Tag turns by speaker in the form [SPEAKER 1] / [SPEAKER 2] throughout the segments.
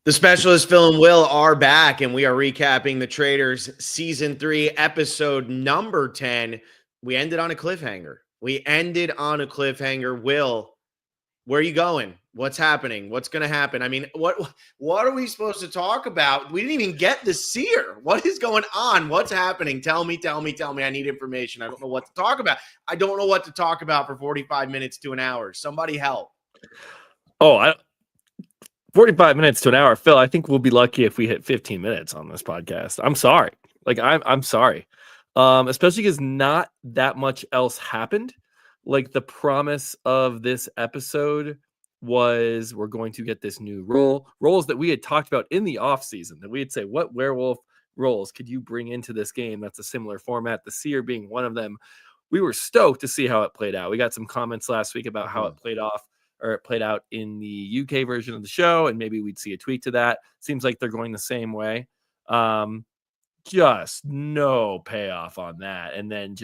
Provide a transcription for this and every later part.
[SPEAKER 1] The specialist Phil and Will are back, and we are recapping the Traitors season 3, episode number 10. We ended on a cliffhanger. Will, where are you going? What's happening? What's going to happen? I mean, what are we supposed to talk about? We didn't even get the Seer. What is going on? What's happening? Tell me. I need information. I don't know what to talk about. I don't know what to talk about for 45 minutes to an hour. Somebody help.
[SPEAKER 2] 45 minutes to an hour, Phil. I think we'll be lucky if we hit 15 minutes on this podcast. I'm sorry. I'm sorry. Especially because not that much else happened. Like, the promise of this episode was we're going to get this new roles that we had talked about in the off season, that we'd say, what werewolf roles could you bring into this game that's a similar format, the Seer being one of them. We were stoked to see how it played out. We got some comments last week about how it played out in the UK version of the show, and maybe we'd see a tweak to that. Seems like they're going the same way. Just no payoff on that. And then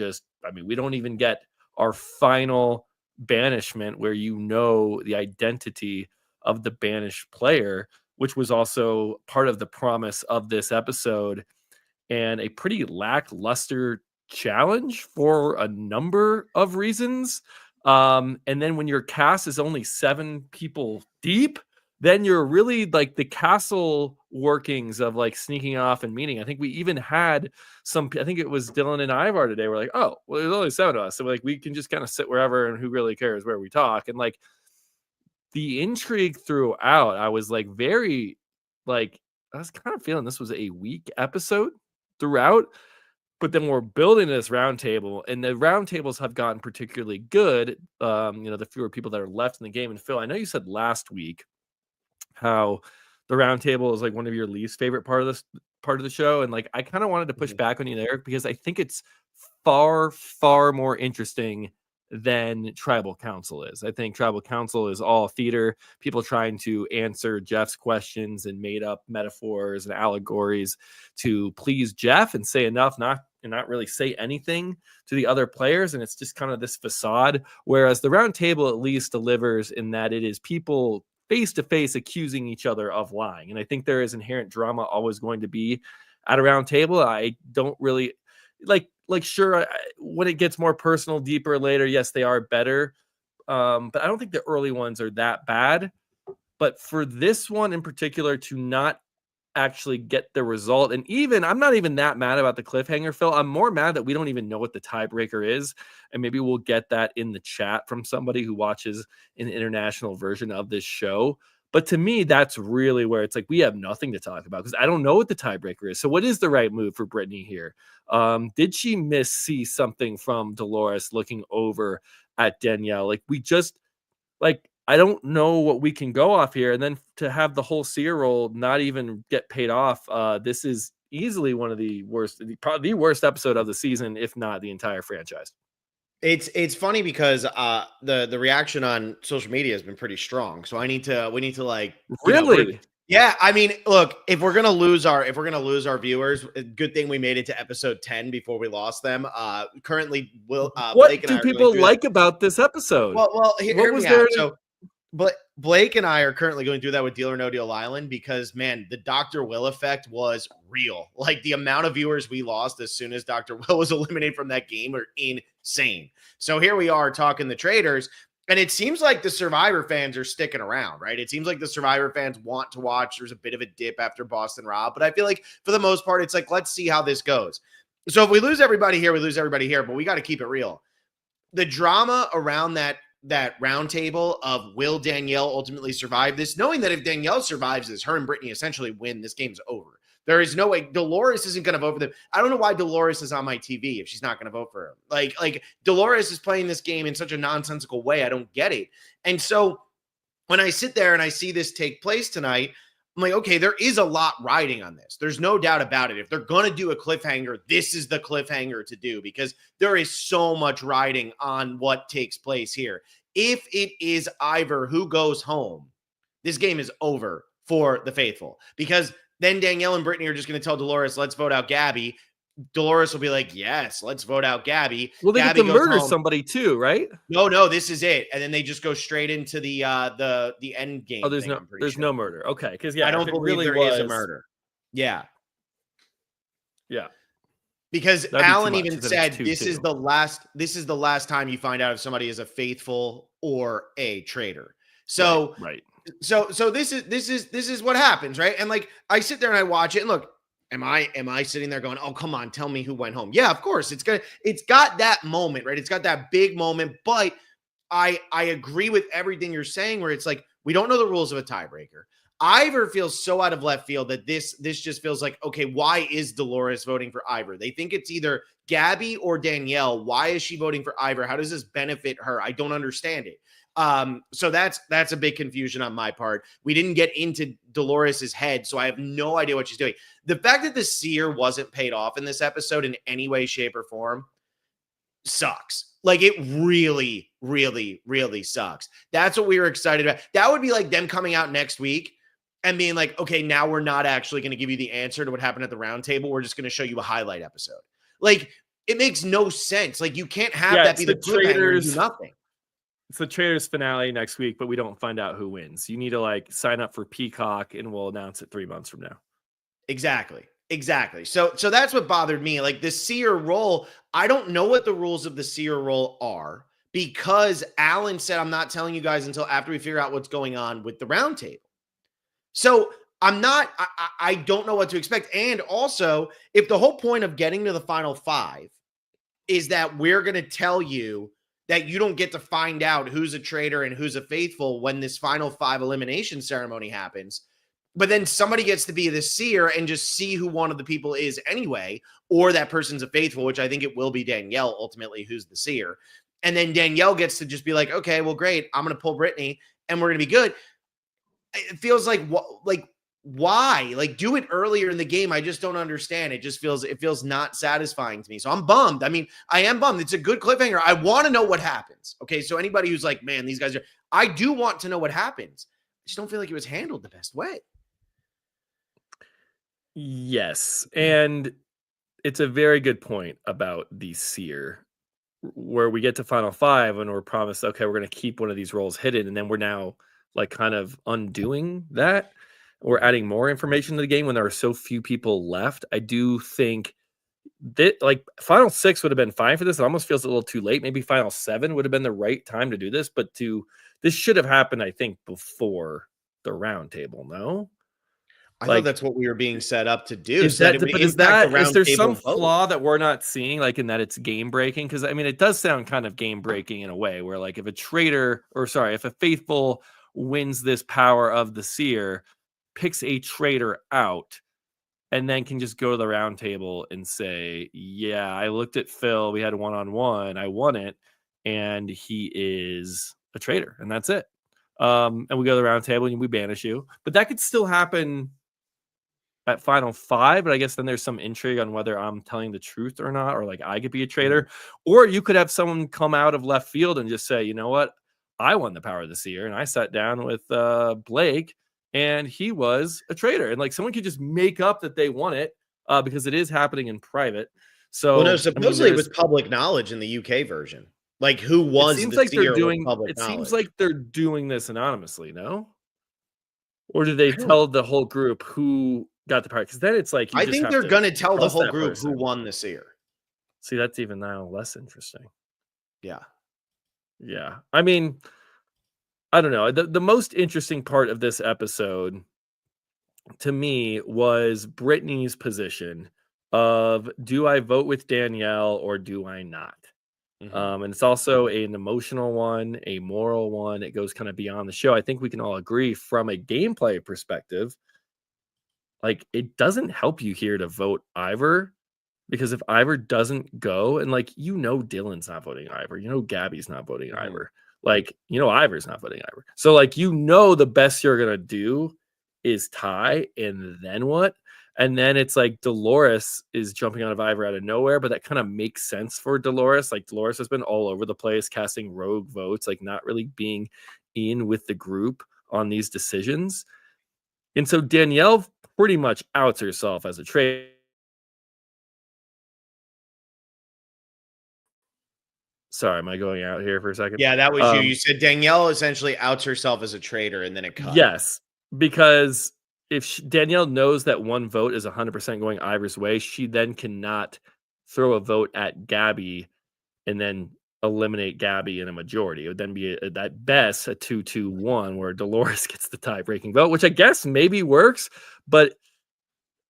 [SPEAKER 2] we don't even get our final banishment where the identity of the banished player, which was also part of the promise of this episode, and a pretty lackluster challenge for a number of reasons. And then when your cast is only 7 people deep, then you're really like the castle workings of like sneaking off and meeting. I think we even had I think it was Dylan and Ivar today. We're like, oh, well, there's only 7 of us. So like, we can just kind of sit wherever, and who really cares where we talk. And like, the intrigue throughout, I was like, I was kind of feeling this was a weak episode throughout. But then we're building this roundtable, and the roundtables have gotten particularly good. The fewer people that are left in the game. And Phil, I know you said last week how the roundtable is like one of your least favorite part of the show, and like, I kind of wanted to push back on you there, because I think it's far, far more interesting than Tribal Council is. I think Tribal Council is all theater, people trying to answer Jeff's questions and made up metaphors and allegories to please Jeff and say enough, not really say anything to the other players. And it's just kind of this facade. Whereas the round table at least delivers in that it is people face to face accusing each other of lying. And I think there is inherent drama always going to be at a round table. I don't really sure, when it gets more personal, deeper later, yes, they are better. But I don't think the early ones are that bad. But for this one in particular to not actually get the result, and even I'm not even that mad about the cliffhanger, Phil. I'm more mad that we don't even know what the tiebreaker is, and maybe we'll get that in the chat from somebody who watches an international version of this show. But to me, that's really where it's like we have nothing to talk about, because I don't know what the tiebreaker is. So what is the right move for Britney here? Did she see something from Dolores looking over at Danielle? I don't know what we can go off here. And then to have the whole Seer role not even get paid off, this is easily one of the worst, probably the worst episode of the season, if not the entire franchise.
[SPEAKER 1] It's funny because the reaction on social media has been pretty strong. So we need to like
[SPEAKER 2] really.
[SPEAKER 1] Yeah, I mean, look, if we're gonna lose our viewers, good thing we made it to episode 10 before we lost them. Currently,
[SPEAKER 2] what
[SPEAKER 1] Blake and
[SPEAKER 2] do
[SPEAKER 1] I
[SPEAKER 2] people like about this episode?
[SPEAKER 1] Well, hear me out. So, but Blake and I are currently going through that with Deal or No Deal Island, because man, the Dr. Will effect was real. Like, the amount of viewers we lost as soon as Dr. Will was eliminated from that game are insane. So here we are talking the Traitors. And it seems like the Survivor fans are sticking around, right? It seems like the Survivor fans want to watch. There's a bit of a dip after Boston Rob, but I feel like for the most part, it's like, let's see how this goes. So if we lose everybody here, we lose everybody here, but we got to keep it real. The drama around that round table of will Danielle ultimately survive this, knowing that if Danielle survives this, her and Britney essentially win, this game's over. There is no way Dolores isn't going to vote for them. I don't know why Dolores is on my TV if she's not going to vote for him. Like Dolores is playing this game in such a nonsensical way. I don't get it. And so when I sit there and I see this take place tonight, I'm like, okay, there is a lot riding on this. There's no doubt about it. If they're going to do a cliffhanger, this is the cliffhanger to do, because there is so much riding on what takes place here. If it is Ivar who goes home, this game is over for the faithful, because then Danielle and Britney are just going to tell Dolores, let's vote out Gabby. Dolores will be like, yes, let's vote out Gabby.
[SPEAKER 2] Well, they
[SPEAKER 1] Gabby
[SPEAKER 2] get to
[SPEAKER 1] goes
[SPEAKER 2] murder
[SPEAKER 1] home.
[SPEAKER 2] somebody too, right?
[SPEAKER 1] No, this is it. And then they just go straight into the end game
[SPEAKER 2] Oh, there's
[SPEAKER 1] thing,
[SPEAKER 2] no
[SPEAKER 1] I'm pretty
[SPEAKER 2] there's
[SPEAKER 1] sure.
[SPEAKER 2] no murder. Okay, because
[SPEAKER 1] I
[SPEAKER 2] yeah, if
[SPEAKER 1] don't
[SPEAKER 2] it
[SPEAKER 1] believe
[SPEAKER 2] really
[SPEAKER 1] there is a
[SPEAKER 2] was,
[SPEAKER 1] murder. Yeah.
[SPEAKER 2] yeah,
[SPEAKER 1] Because
[SPEAKER 2] that'd be too
[SPEAKER 1] Alan
[SPEAKER 2] much.
[SPEAKER 1] even
[SPEAKER 2] Then it's
[SPEAKER 1] said
[SPEAKER 2] 2-2.
[SPEAKER 1] this is the last time you find out if somebody is a faithful or a traitor.
[SPEAKER 2] Right,
[SPEAKER 1] So
[SPEAKER 2] right.
[SPEAKER 1] so this is what happens, right? And like I sit there and I watch it and look, am I sitting there going, "Oh, come on, tell me who went home." Yeah, of course. It's got that moment, right? It's got that big moment, but I agree with everything you're saying where it's like we don't know the rules of a tiebreaker. Ivor feels so out of left field that this just feels like, okay, why is Dolores voting for Ivor? They think it's either Gabby or Danielle. Why is she voting for Ivor? How does this benefit her? I don't understand it. So that's a big confusion on my part. We didn't get into Dolores's head, so I have no idea what she's doing. The fact that the Seer wasn't paid off in this episode in any way, shape, or form sucks. Like it really, really, really sucks. That's what we were excited about. That would be like them coming out next week and being like, okay, now we're not actually going to give you the answer to what happened at the round table. We're just going to show you a highlight episode. Like it makes no sense. Like you can't have that be the cliffhanger and do nothing.
[SPEAKER 2] It's the Traitors finale next week, but we don't find out who wins. You need to like sign up for Peacock, and we'll announce it 3 months from now.
[SPEAKER 1] Exactly. So that's what bothered me. Like the Seer role, I don't know what the rules of the Seer role are because Alan said, I'm not telling you guys until after we figure out what's going on with the roundtable. So I don't know what to expect. And also, if the whole point of getting to the final five is that we're going to tell you that you don't get to find out who's a traitor and who's a faithful when this final five elimination ceremony happens, but then somebody gets to be the Seer and just see who one of the people is anyway, or that person's a faithful, which I think it will be Danielle ultimately, who's the Seer. And then Danielle gets to just be like, okay, well, great. I'm going to pull Britney and we're going to be good. It feels like why? Like do it earlier in the game. I just don't understand. It feels not satisfying to me. So I'm bummed. I mean, I am bummed. It's a good cliffhanger. I want to know what happens. Okay. So anybody who's like, man, these guys I do want to know what happens. I just don't feel like it was handled the best way.
[SPEAKER 2] Yes. And it's a very good point about the Seer, where we get to final five and we're promised, okay, we're going to keep one of these roles hidden. And then we're now like kind of undoing that. We're adding more information to the game when there are so few people left. I do think that like final six would have been fine for this. It almost feels a little too late. Maybe final seven would have been the right time to do this, but this should have happened, I think, before the roundtable. No?
[SPEAKER 1] I thought
[SPEAKER 2] Like,
[SPEAKER 1] that's what we were being set up to do.
[SPEAKER 2] is
[SPEAKER 1] So that
[SPEAKER 2] that
[SPEAKER 1] it would
[SPEAKER 2] but
[SPEAKER 1] impact the
[SPEAKER 2] is there some
[SPEAKER 1] roundtable vote.
[SPEAKER 2] flaw that we're not seeing, like, in that it's game breaking? Because, I mean, it does sound kind of game breaking in a way where, like, if a faithful wins this power of the Seer, picks a traitor out, and then can just go to the round table and say, yeah, I looked at Phil, we had a one-on-one, I won it, and he is a traitor, and that's it. And we go to the round table and we banish you. But that could still happen at final five, but I guess then there's some intrigue on whether I'm telling the truth or not, or like I could be a traitor, or you could have someone come out of left field and just say, you know what, I won the power of the Seer, and I sat down with Blake, and he was a traitor, and like someone could just make up that they won it because it is happening in private. So,
[SPEAKER 1] Well, no,
[SPEAKER 2] I mean,
[SPEAKER 1] supposedly it was public knowledge in the UK version. Like who
[SPEAKER 2] it
[SPEAKER 1] was
[SPEAKER 2] seems
[SPEAKER 1] the
[SPEAKER 2] like
[SPEAKER 1] Seer was public
[SPEAKER 2] it
[SPEAKER 1] knowledge.
[SPEAKER 2] seems like they're doing this anonymously, no? Or do they
[SPEAKER 1] I don't-
[SPEAKER 2] tell the whole group who got the power? Because then it's like you
[SPEAKER 1] I
[SPEAKER 2] just
[SPEAKER 1] think
[SPEAKER 2] have
[SPEAKER 1] they're
[SPEAKER 2] to
[SPEAKER 1] going to tell the
[SPEAKER 2] trust
[SPEAKER 1] whole
[SPEAKER 2] that
[SPEAKER 1] group
[SPEAKER 2] person.
[SPEAKER 1] who won the Seer.
[SPEAKER 2] See, that's even now less interesting.
[SPEAKER 1] Yeah.
[SPEAKER 2] Yeah. I mean, I don't know. The most interesting part of this episode to me was Brittany's position of, do I vote with Danielle or do I not? And it's also an emotional one, a moral one. It goes kind of beyond the show. I think we can all agree from a gameplay perspective, like it doesn't help you here to vote Ivor, because if Ivor doesn't go, and like, Dylan's not voting Ivor, Gabby's not voting Ivor, like, Ivor's not voting Ivor. So like, the best you're gonna do is tie, and then what? And then it's like Dolores is jumping out of Ivor out of nowhere, but that kind of makes sense for Dolores. Like Dolores has been all over the place, casting rogue votes, like not really being in with the group on these decisions. And so Danielle pretty much outs herself as a traitor. Sorry, am I going out here for a second?
[SPEAKER 1] Yeah, that was you. You said Danielle essentially outs herself as a traitor, and then it cut.
[SPEAKER 2] Yes, because if Danielle knows that one vote is 100% going Ivor's way, she then cannot throw a vote at Gabby and then eliminate Gabby in a majority. It would then be at best a 2-2-1 where Dolores gets the tie-breaking vote, which I guess maybe works, but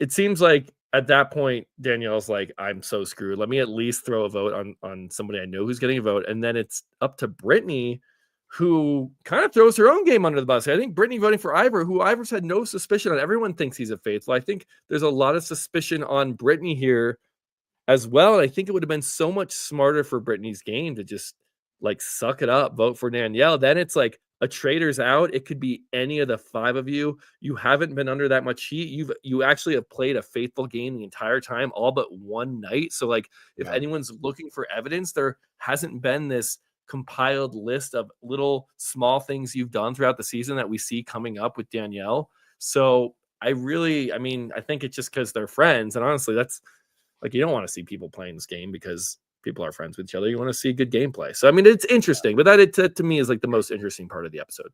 [SPEAKER 2] it seems like at that point Danielle's like, I'm so screwed. Let me at least throw a vote on somebody I know who's getting a vote, and then it's up to Britney, who kind of throws her own game under the bus. I think Britney voting for Ivor, who Ivor's had no suspicion on. Everyone thinks he's a faithful. I think there's a lot of suspicion on Britney here as well. And I think it would have been so much smarter for Britney's game to just like suck it up, vote for Danielle. Then it's like a traitor's out. It could be any of the five of you. You haven't been under that much heat. You actually have played a faithful game the entire time, all but one night. So like if anyone's looking for evidence, there hasn't been this compiled list of little small things you've done throughout the season that we see coming up with Danielle. So I think it's just because they're friends. And honestly, that's like, you don't want to see people playing this game because people are friends with each other. You want to see good gameplay. So, I mean, it's interesting, but that to me is like the most interesting part of the episode.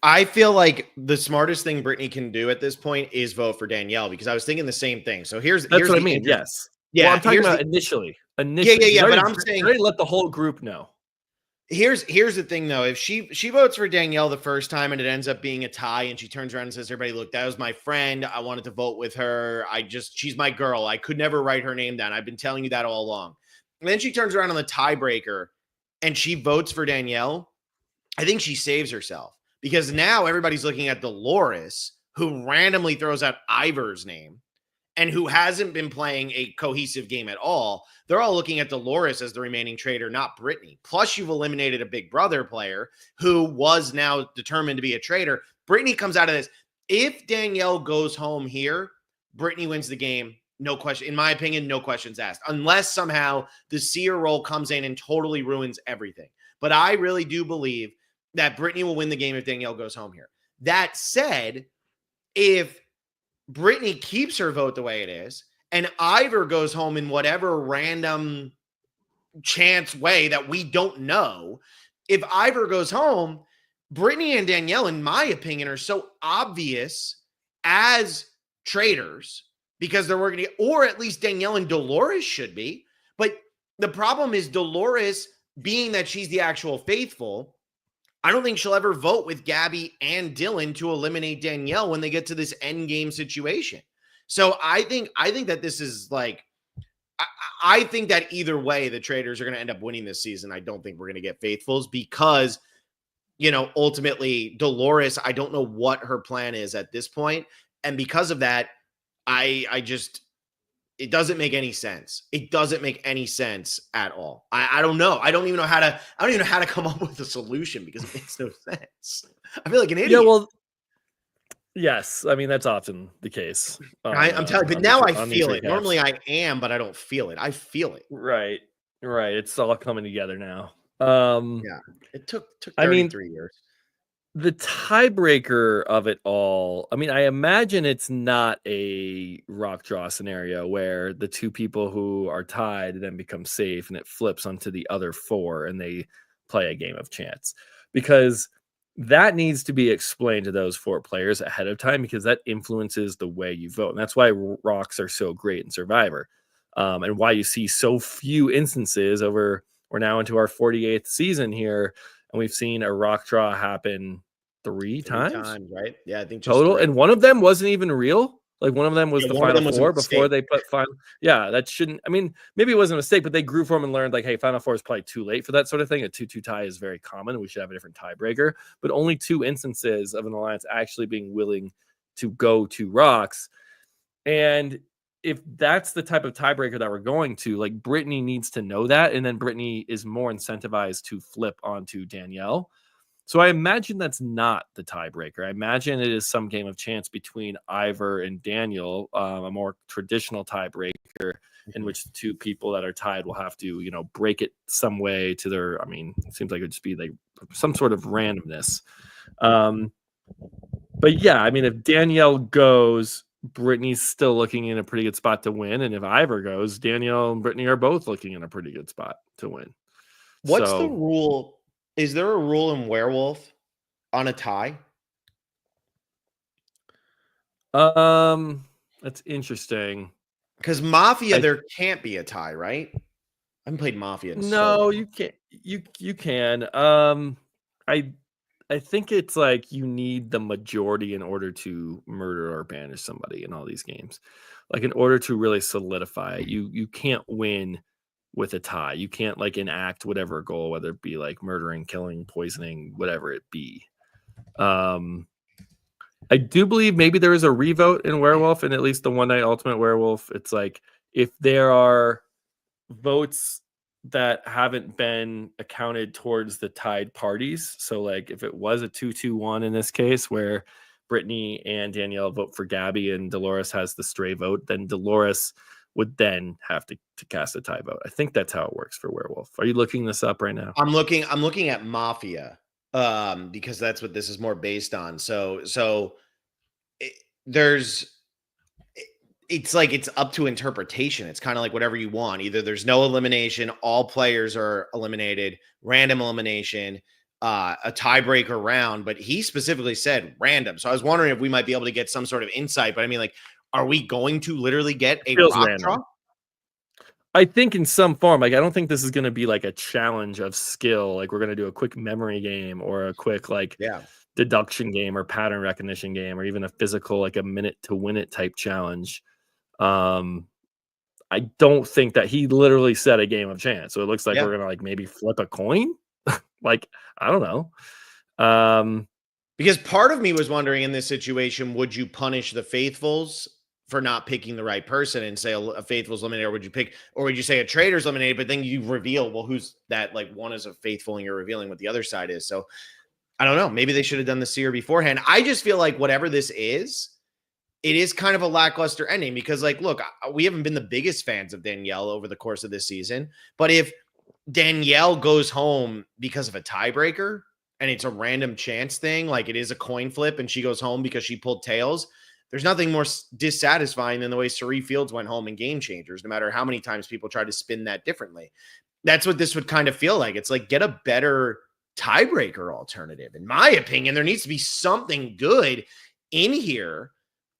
[SPEAKER 1] I feel like the smartest thing Britney can do at this point is vote for Danielle, because I was thinking the same thing. So here's what
[SPEAKER 2] I mean. Yes.
[SPEAKER 1] Yeah.
[SPEAKER 2] Well, I'm talking about initially.
[SPEAKER 1] Yeah. But I'm saying,
[SPEAKER 2] let the whole group know.
[SPEAKER 1] Here's the thing though. If she votes for Danielle the first time and it ends up being a tie, and she turns around and says, everybody, look, that was my friend. I wanted to vote with her. She's my girl. I could never write her name down. I've been telling you that all along. And then she turns around on the tiebreaker and she votes for Danielle. I think she saves herself, because now everybody's looking at Dolores, who randomly throws out Ivor's name and who hasn't been playing a cohesive game at all. They're all looking at Dolores as the remaining traitor, not Britney. Plus, you've eliminated a Big Brother player who was now determined to be a traitor. Britney comes out of this. If Danielle goes home here, Britney wins the game. No question. In my opinion, no questions asked. Unless somehow the Seer role comes in and totally ruins everything. But I really do believe that Britney will win the game if Danielle goes home here. That said, if Britney keeps her vote the way it is, and Ivor goes home in whatever random chance way that we don't know, if Ivor goes home, Britney and Danielle, in my opinion, are so obvious as traitors because they're working, or at least Danielle and Dolores should be. But the problem is Dolores, being that she's the actual faithful, I don't think she'll ever vote with Gabby and Dylan to eliminate Danielle when they get to this end game situation. So I think that this is like, I think that either way, the Traitors are going to end up winning this season. I don't think we're going to get faithfuls because, ultimately Dolores, I don't know what her plan is at this point. And because of that, it doesn't make any sense. It doesn't make any sense at all. I don't know. I don't even know how to come up with a solution because it makes no sense. I feel like an idiot.
[SPEAKER 2] Yeah, well, yes. I mean, that's often the case.
[SPEAKER 1] I'm telling you, but now I feel it. Normally I am, but I don't feel it. I feel it.
[SPEAKER 2] Right. It's all coming together now.
[SPEAKER 1] Yeah. It took 33 years.
[SPEAKER 2] The tiebreaker of it all, I mean, I imagine it's not a rock draw scenario where the two people who are tied then become safe and it flips onto the other four and they play a game of chance, because that needs to be explained to those four players ahead of time, because that influences the way you vote. And that's why rocks are so great in Survivor, and why you see so few instances we're now into our 48th season here. And we've seen a rock draw happen three times,
[SPEAKER 1] right? Yeah, I think
[SPEAKER 2] total. And one of them wasn't even real. Like one of them was the final four before they put final. Yeah, that shouldn't. I mean, maybe it wasn't a mistake, but they grew from and learned like, hey, final four is probably too late for that sort of thing. A 2-2 tie is very common. We should have a different tiebreaker. But only two instances of an alliance actually being willing to go to rocks. And if that's the type of tiebreaker that we're going to, like, Britney needs to know that, and then Britney is more incentivized to flip onto Danielle. So I imagine that's not the tiebreaker. I imagine it is some game of chance between Ivor and Daniel, a more traditional tiebreaker in which the two people that are tied will have to, break it some way to their, I mean, it seems like it would just be like some sort of randomness. But yeah, I mean, if Danielle goes, Britney's still looking in a pretty good spot to win. And if Ivor goes, Danielle and Britney are both looking in a pretty good spot to win.
[SPEAKER 1] What's the
[SPEAKER 2] So,
[SPEAKER 1] rule? Is there a rule in Werewolf on a tie?
[SPEAKER 2] that's interesting.
[SPEAKER 1] Because Mafia,
[SPEAKER 2] I
[SPEAKER 1] there can't be a tie, right? I haven't played Mafia in so
[SPEAKER 2] No,
[SPEAKER 1] long.
[SPEAKER 2] you can't. You can. I I think it's like you need the majority in order to murder or banish somebody in all these games. Like in order to really solidify it, you can't win with a tie. You can't like enact whatever goal, whether it be like murdering, killing, poisoning, whatever it be. Um, I do believe maybe there is a revote in Werewolf, and at least the One Night Ultimate Werewolf. It's like if there are votes that haven't been accounted towards the tied parties. So, like, if it was a 2-2-1 in this case, where Brittany and Danielle vote for Gabby and Dolores has the stray vote, then Dolores would then have to cast a tie vote. I think that's how it works for Werewolf. Are you looking this up right now?
[SPEAKER 1] I'm looking at Mafia, because that's what this is more based on. So it, there's it's like it's up to interpretation. It's kind of like whatever you want. Either there's no elimination, all players are eliminated, random elimination, a tiebreaker round. But he specifically said random. So I was wondering if we might be able to get some sort of insight. But I mean, like, are we going to literally get
[SPEAKER 2] It
[SPEAKER 1] a
[SPEAKER 2] feels
[SPEAKER 1] rock
[SPEAKER 2] random.
[SPEAKER 1] draw?
[SPEAKER 2] I think in some form, like I don't think this is going to be like a challenge of skill. Like we're going to do a quick memory game or a quick like
[SPEAKER 1] Yeah.
[SPEAKER 2] deduction game or pattern recognition game or even a physical like a minute to win it type challenge. Um, I don't think that he literally said a game of chance. So it looks like
[SPEAKER 1] Yeah.
[SPEAKER 2] we're gonna like maybe flip a coin. Like I don't know. Um,
[SPEAKER 1] Because part of me was wondering in this situation, would you punish the faithfuls for not picking the right person and say a faithful's eliminated, or would you pick, or would you say a traitor's eliminated, but then you reveal, well, who's that? Like one is a faithful and you're revealing what the other side is. So I don't know. Maybe they should have done the seer beforehand. I just feel like whatever this is, it is kind of a lackluster ending because, like, look, we haven't been the biggest fans of Danielle over the course of this season, but if Danielle goes home because of a tiebreaker and it's a random chance thing, like it is a coin flip and she goes home because she pulled tails, there's nothing more dissatisfying than the way Cerie Fields went home in Game Changers, no matter how many times people try to spin that differently. That's what this would kind of feel like. It's like, get a better tiebreaker alternative. In my opinion, there needs to be something good in here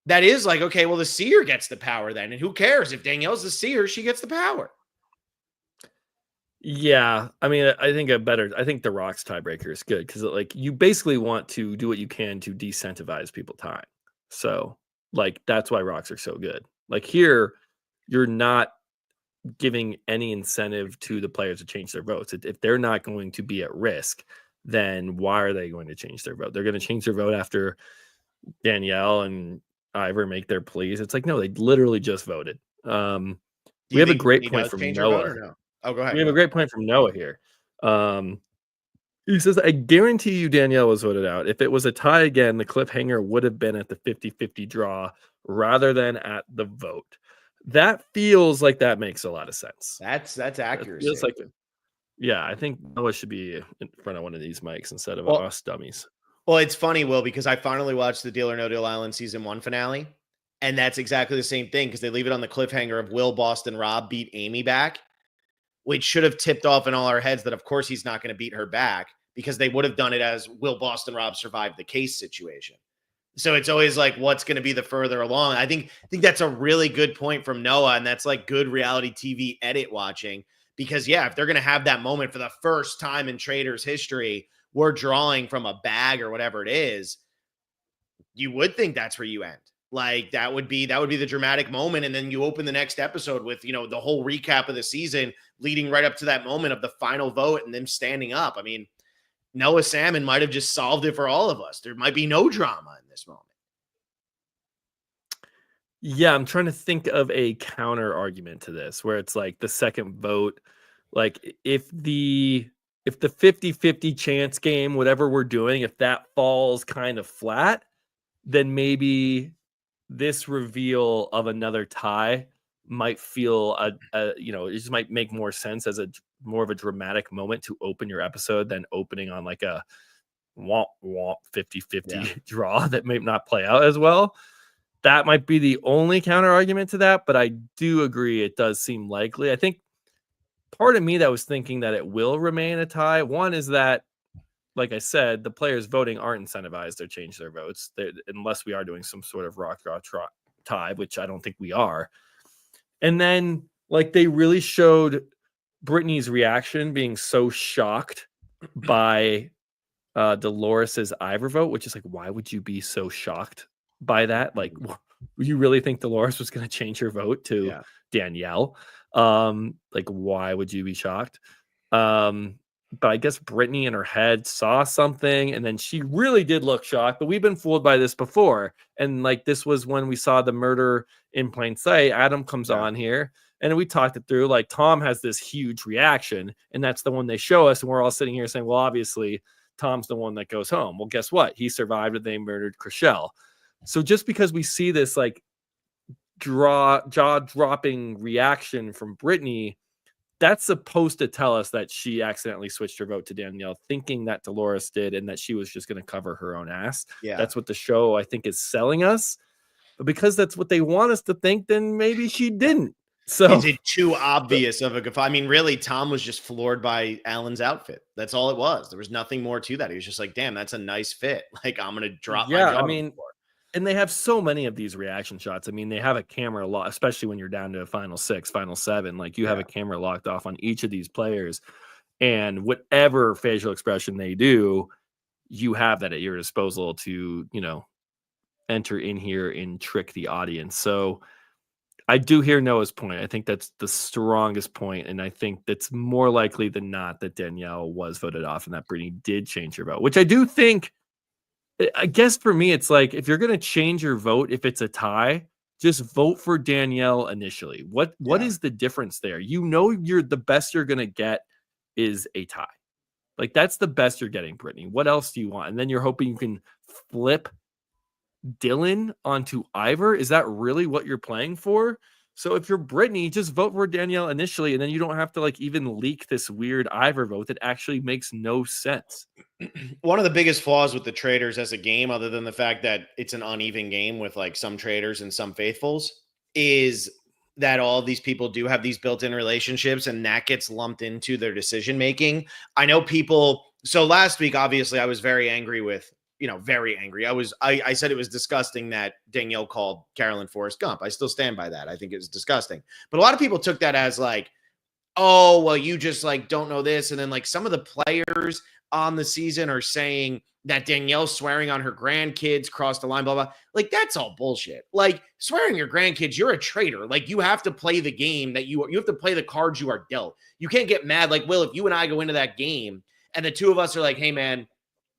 [SPEAKER 1] that is like, okay, well, the seer gets the power then. And who cares? If Danielle's the seer, she gets the power.
[SPEAKER 2] yeah, I mean, I think I think the Rocks tiebreaker is good because like you basically want to do what you can to decentivize people tying. So like that's why Rocks are so good. Like here, you're not giving any incentive to the players to change their votes. If they're not going to be at risk, then why are they going to change their vote? They're going to change their vote after Danielle and Ivor make their pleas. It's like, no, they literally just voted.
[SPEAKER 1] Do
[SPEAKER 2] We
[SPEAKER 1] you
[SPEAKER 2] have a
[SPEAKER 1] think
[SPEAKER 2] great
[SPEAKER 1] Brittany
[SPEAKER 2] point
[SPEAKER 1] does
[SPEAKER 2] from
[SPEAKER 1] change her vote or
[SPEAKER 2] Noah.
[SPEAKER 1] no? Oh, go ahead.
[SPEAKER 2] We have
[SPEAKER 1] Go
[SPEAKER 2] a
[SPEAKER 1] ahead.
[SPEAKER 2] great point from Noah here. Um, he says, I guarantee you Danielle was voted out. If it was a tie again, the cliffhanger would have been at the 50-50 draw rather than at the vote. That feels like that makes a lot of sense.
[SPEAKER 1] That's
[SPEAKER 2] It
[SPEAKER 1] accuracy.
[SPEAKER 2] feels like, yeah, I think Noah should be in front of one of these mics instead of
[SPEAKER 1] Well,
[SPEAKER 2] us dummies.
[SPEAKER 1] well, it's funny, Will, because I finally watched the Deal or No Deal Island season 1 finale, and that's exactly the same thing because they leave it on the cliffhanger of Will, Boston, Rob beat Amy back, which should have tipped off in all our heads that of course he's not going to beat her back because they would have done it as Will, Boston, Rob survived the case situation. So it's always like, what's going to be the further along? I think that's a really good point from Noah, and that's like good reality TV edit watching because yeah, if they're going to have that moment for the first time in Traitors history, we're drawing from a bag or whatever it is, you would think that's where you end. Like that would be the dramatic moment, and then you open the next episode with the whole recap of the season leading right up to that moment of the final vote and them standing up. I mean, Noah Salmon might have just solved it for all of us. There might be no drama in this moment.
[SPEAKER 2] Yeah, I'm trying to think of a counter argument to this where it's like the second vote, like if the 50-50 chance game, whatever we're doing, if that falls kind of flat, then maybe this reveal of another tie might feel it just might make more sense as a more of a dramatic moment to open your episode than opening on like a womp womp 50-50
[SPEAKER 1] Yeah.
[SPEAKER 2] draw that may not play out as well. That might be the only counter argument to that, but I do agree it does seem likely. I think part of me that was thinking that it will remain a tie. One is that, like I said, the players voting aren't incentivized to change their votes unless we are doing some sort of rock draw tie, which I don't think we are. And then, like, they really showed Britney's reaction being so shocked by Dolores's Ivor vote, which is like, why would you be so shocked by that? Like, you really think Dolores was going to change her vote to Danielle? Like, why would you be shocked? But I guess Britney in her head saw something, and then she really did look shocked. But we've been fooled by this before, and like this was when we saw the murder in plain sight. Adam comes on here, and we talked it through. Like, Tom has this huge reaction, and that's the one they show us, and we're all sitting here saying, well, obviously Tom's the one that goes home. Well, guess what? He survived, and they murdered Chriselle. So just because we see this like jaw-dropping reaction from Britney, that's supposed to tell us that she accidentally switched her vote to Danielle, thinking that Dolores did and that she was just going to cover her own ass.
[SPEAKER 1] Yeah.
[SPEAKER 2] That's what the show, I think, is selling us. But because that's what they want us to think, then maybe she didn't. So
[SPEAKER 1] is it too obvious of a guffaw? I mean, really, Tom was just floored by Alan's outfit. That's all it was. There was nothing more to that. He was just like, damn, that's a nice fit. Like, I'm going to drop my jaw.
[SPEAKER 2] I mean, and they have so many of these reaction shots. I mean, they have a camera lock, especially when you're down to a final 6, final 7. Like, you have a camera locked off on each of these players, and whatever facial expression they do, you have that at your disposal to, you know, enter in here and trick the audience. So I do hear Noah's point. I think that's the strongest point, and I think that's more likely than not that Danielle was voted off and that Britney did change her vote, which I do think. I guess for me, it's like, if you're going to change your vote, if it's a tie, just vote for Danielle initially. What is the difference there? You know, you're the best you're going to get is a tie. Like, that's the best you're getting, Britney. What else do you want? And then you're hoping you can flip Dylan onto Ivor. Is that really what you're playing for? So if you're Britney, just vote for Danielle initially, and then you don't have to like even leak this weird Ivor vote that actually makes no sense.
[SPEAKER 1] One of the biggest flaws with the Traitors as a game, other than the fact that it's an uneven game with like some traitors and some faithfuls, is that all these people do have these built-in relationships, and that gets lumped into their decision making. I know people. So last week, obviously, I was very angry with. Very angry. I said it was disgusting that Danielle called Carolyn Forrest Gump. I still stand by that. I think it was disgusting. But a lot of people took that as like, oh, well, you just like don't know this. And then like some of the players on the season are saying that Danielle swearing on her grandkids crossed the line, blah, blah. Like, that's all bullshit. Like, swearing your grandkids, you're a traitor. Like, you have to play the game that you have to play the cards you are dealt. You can't get mad. Like, Will, if you and I go into that game and the two of us are like, hey, man,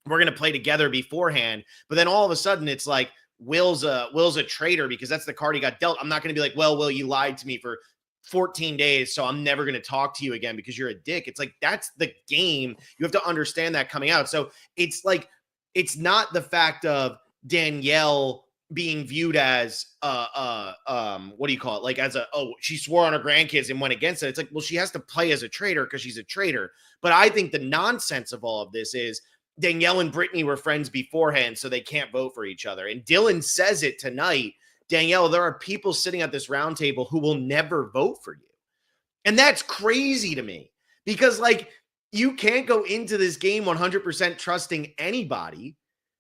[SPEAKER 1] we're going to play together beforehand. But then all of a sudden it's like Will's a traitor because that's the card he got dealt. I'm not going to be like, well, Will, you lied to me for 14 days, so I'm never going to talk to you again because you're a dick. It's like, that's the game. You have to understand that coming out. So it's like, it's not the fact of Danielle being viewed as what do you call it? Like, as she swore on her grandkids and went against it. It's like, well, she has to play as a traitor because she's a traitor. But I think the nonsense of all of this is Danielle and Britney were friends beforehand, so they can't vote for each other. And Dylan says it tonight. Danielle, there are people sitting at this round table who will never vote for you. And that's crazy to me because, like, you can't go into this game 100% trusting anybody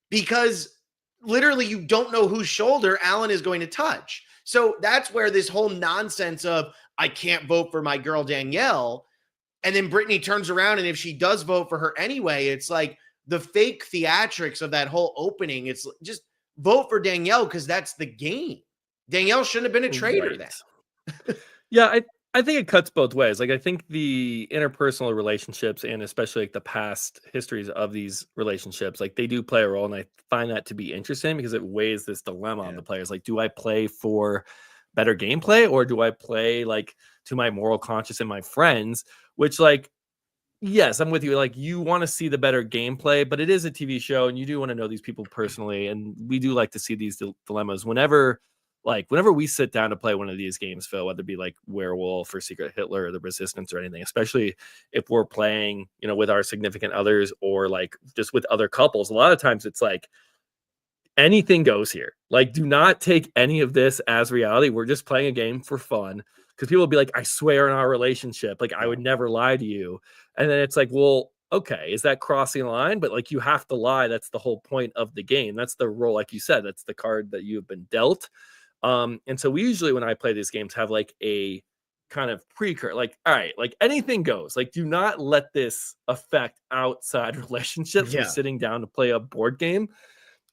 [SPEAKER 1] because literally you don't know whose shoulder Alan is going to touch. So that's where this whole nonsense of I can't vote for my girl Danielle, and then Britney turns around, and if she does vote for her anyway, it's like, the fake theatrics of that whole opening, it's just vote for Danielle because that's the game. Danielle shouldn't have been a traitor then.
[SPEAKER 2] Yeah, I think it cuts both ways. Like, I think the interpersonal relationships and especially like the past histories of these relationships, like they do play a role. And I find that to be interesting because it weighs this dilemma on the players. Like, do I play for better gameplay or do I play like to my moral conscience and my friends, which like, yes, I'm with you. Like, you want to see the better gameplay, but it is a TV show and you do want to know these people personally. And we do like to see these dilemmas whenever we sit down to play one of these games, Phil, whether it be like Werewolf or Secret Hitler or the Resistance or anything, especially if we're playing, with our significant others or like just with other couples. A lot of times it's like anything goes here. Like, do not take any of this as reality. We're just playing a game for fun. because people will be like, I swear in our relationship, like I would never lie to you. And then it's like, well, okay, is that crossing a line? But like you have to lie. That's the whole point of the game. That's the role, like you said, that's the card that you have been dealt. And so we usually, when I play these games, have like a kind of precursor, like, all right, like anything goes. Like, do not let this affect outside relationships. We're sitting down to play a board game.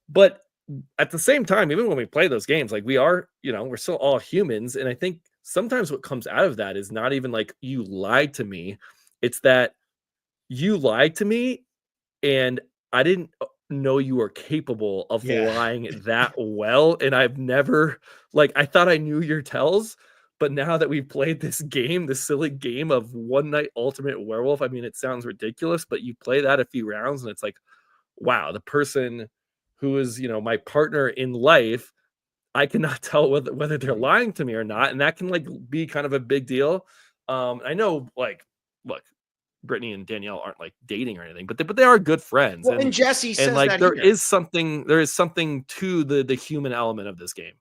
[SPEAKER 2] But at the same time, even when we play those games, like we are, we're still all humans. And I think sometimes what comes out of that is not even like you lied to me. It's that you lied to me and I didn't know you were capable of lying that well. And I've never, like, I thought I knew your tells, but now that we've played this game, this silly game of One Night Ultimate Werewolf, I mean, it sounds ridiculous, but you play that a few rounds and it's like, wow, the person who is, my partner in life, I cannot tell whether they're lying to me or not. And that can like be kind of a big deal. I know, like, look, Britney and Danielle aren't like dating or anything, but they are good friends.
[SPEAKER 1] Well, and Jesse says
[SPEAKER 2] like
[SPEAKER 1] that
[SPEAKER 2] there is something to the human element of this game.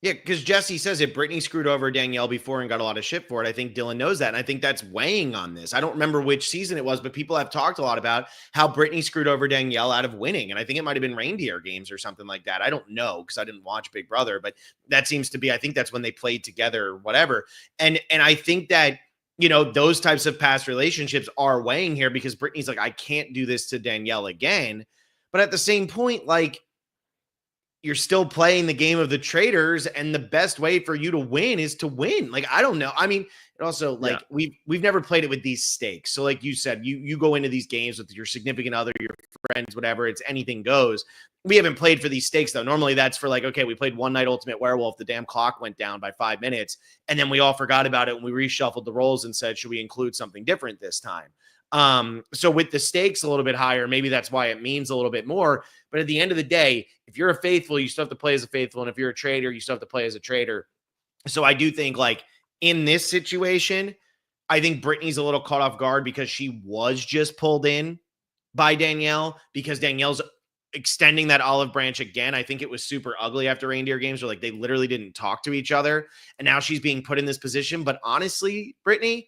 [SPEAKER 1] Yeah, because Jesse says it. Britney screwed over Danielle before and got a lot of shit for it. I think Dylan knows that. And I think that's weighing on this. I don't remember which season it was, but people have talked a lot about how Britney screwed over Danielle out of winning. And I think it might have been reindeer games or something like that. I don't know because I didn't watch Big Brother, but that seems to be, I think that's when they played together or whatever. And I think that, those types of past relationships are weighing here because Britney's like, I can't do this to Danielle again. But at the same point, like, you're still playing the game of the traitors, and the best way for you to win is to win. Like, I don't know. I mean, it also like we've never played it with these stakes. So like you said, you go into these games with your significant other, your friends, whatever, it's anything goes. We haven't played for these stakes though. Normally that's for like, okay, we played One Night Ultimate Werewolf. The damn clock went down by 5 minutes and then we all forgot about it. And we reshuffled the roles and said, should we include something different this time? So with the stakes a little bit higher, maybe that's why it means a little bit more. But at the end of the day, if you're a faithful, you still have to play as a faithful. And if you're a traitor, you still have to play as a traitor. So I do think like in this situation, I think Britney's a little caught off guard because she was just pulled in by Danielle because Danielle's extending that olive branch again. I think it was super ugly after reindeer games where like they literally didn't talk to each other. And now she's being put in this position. But honestly, Britney,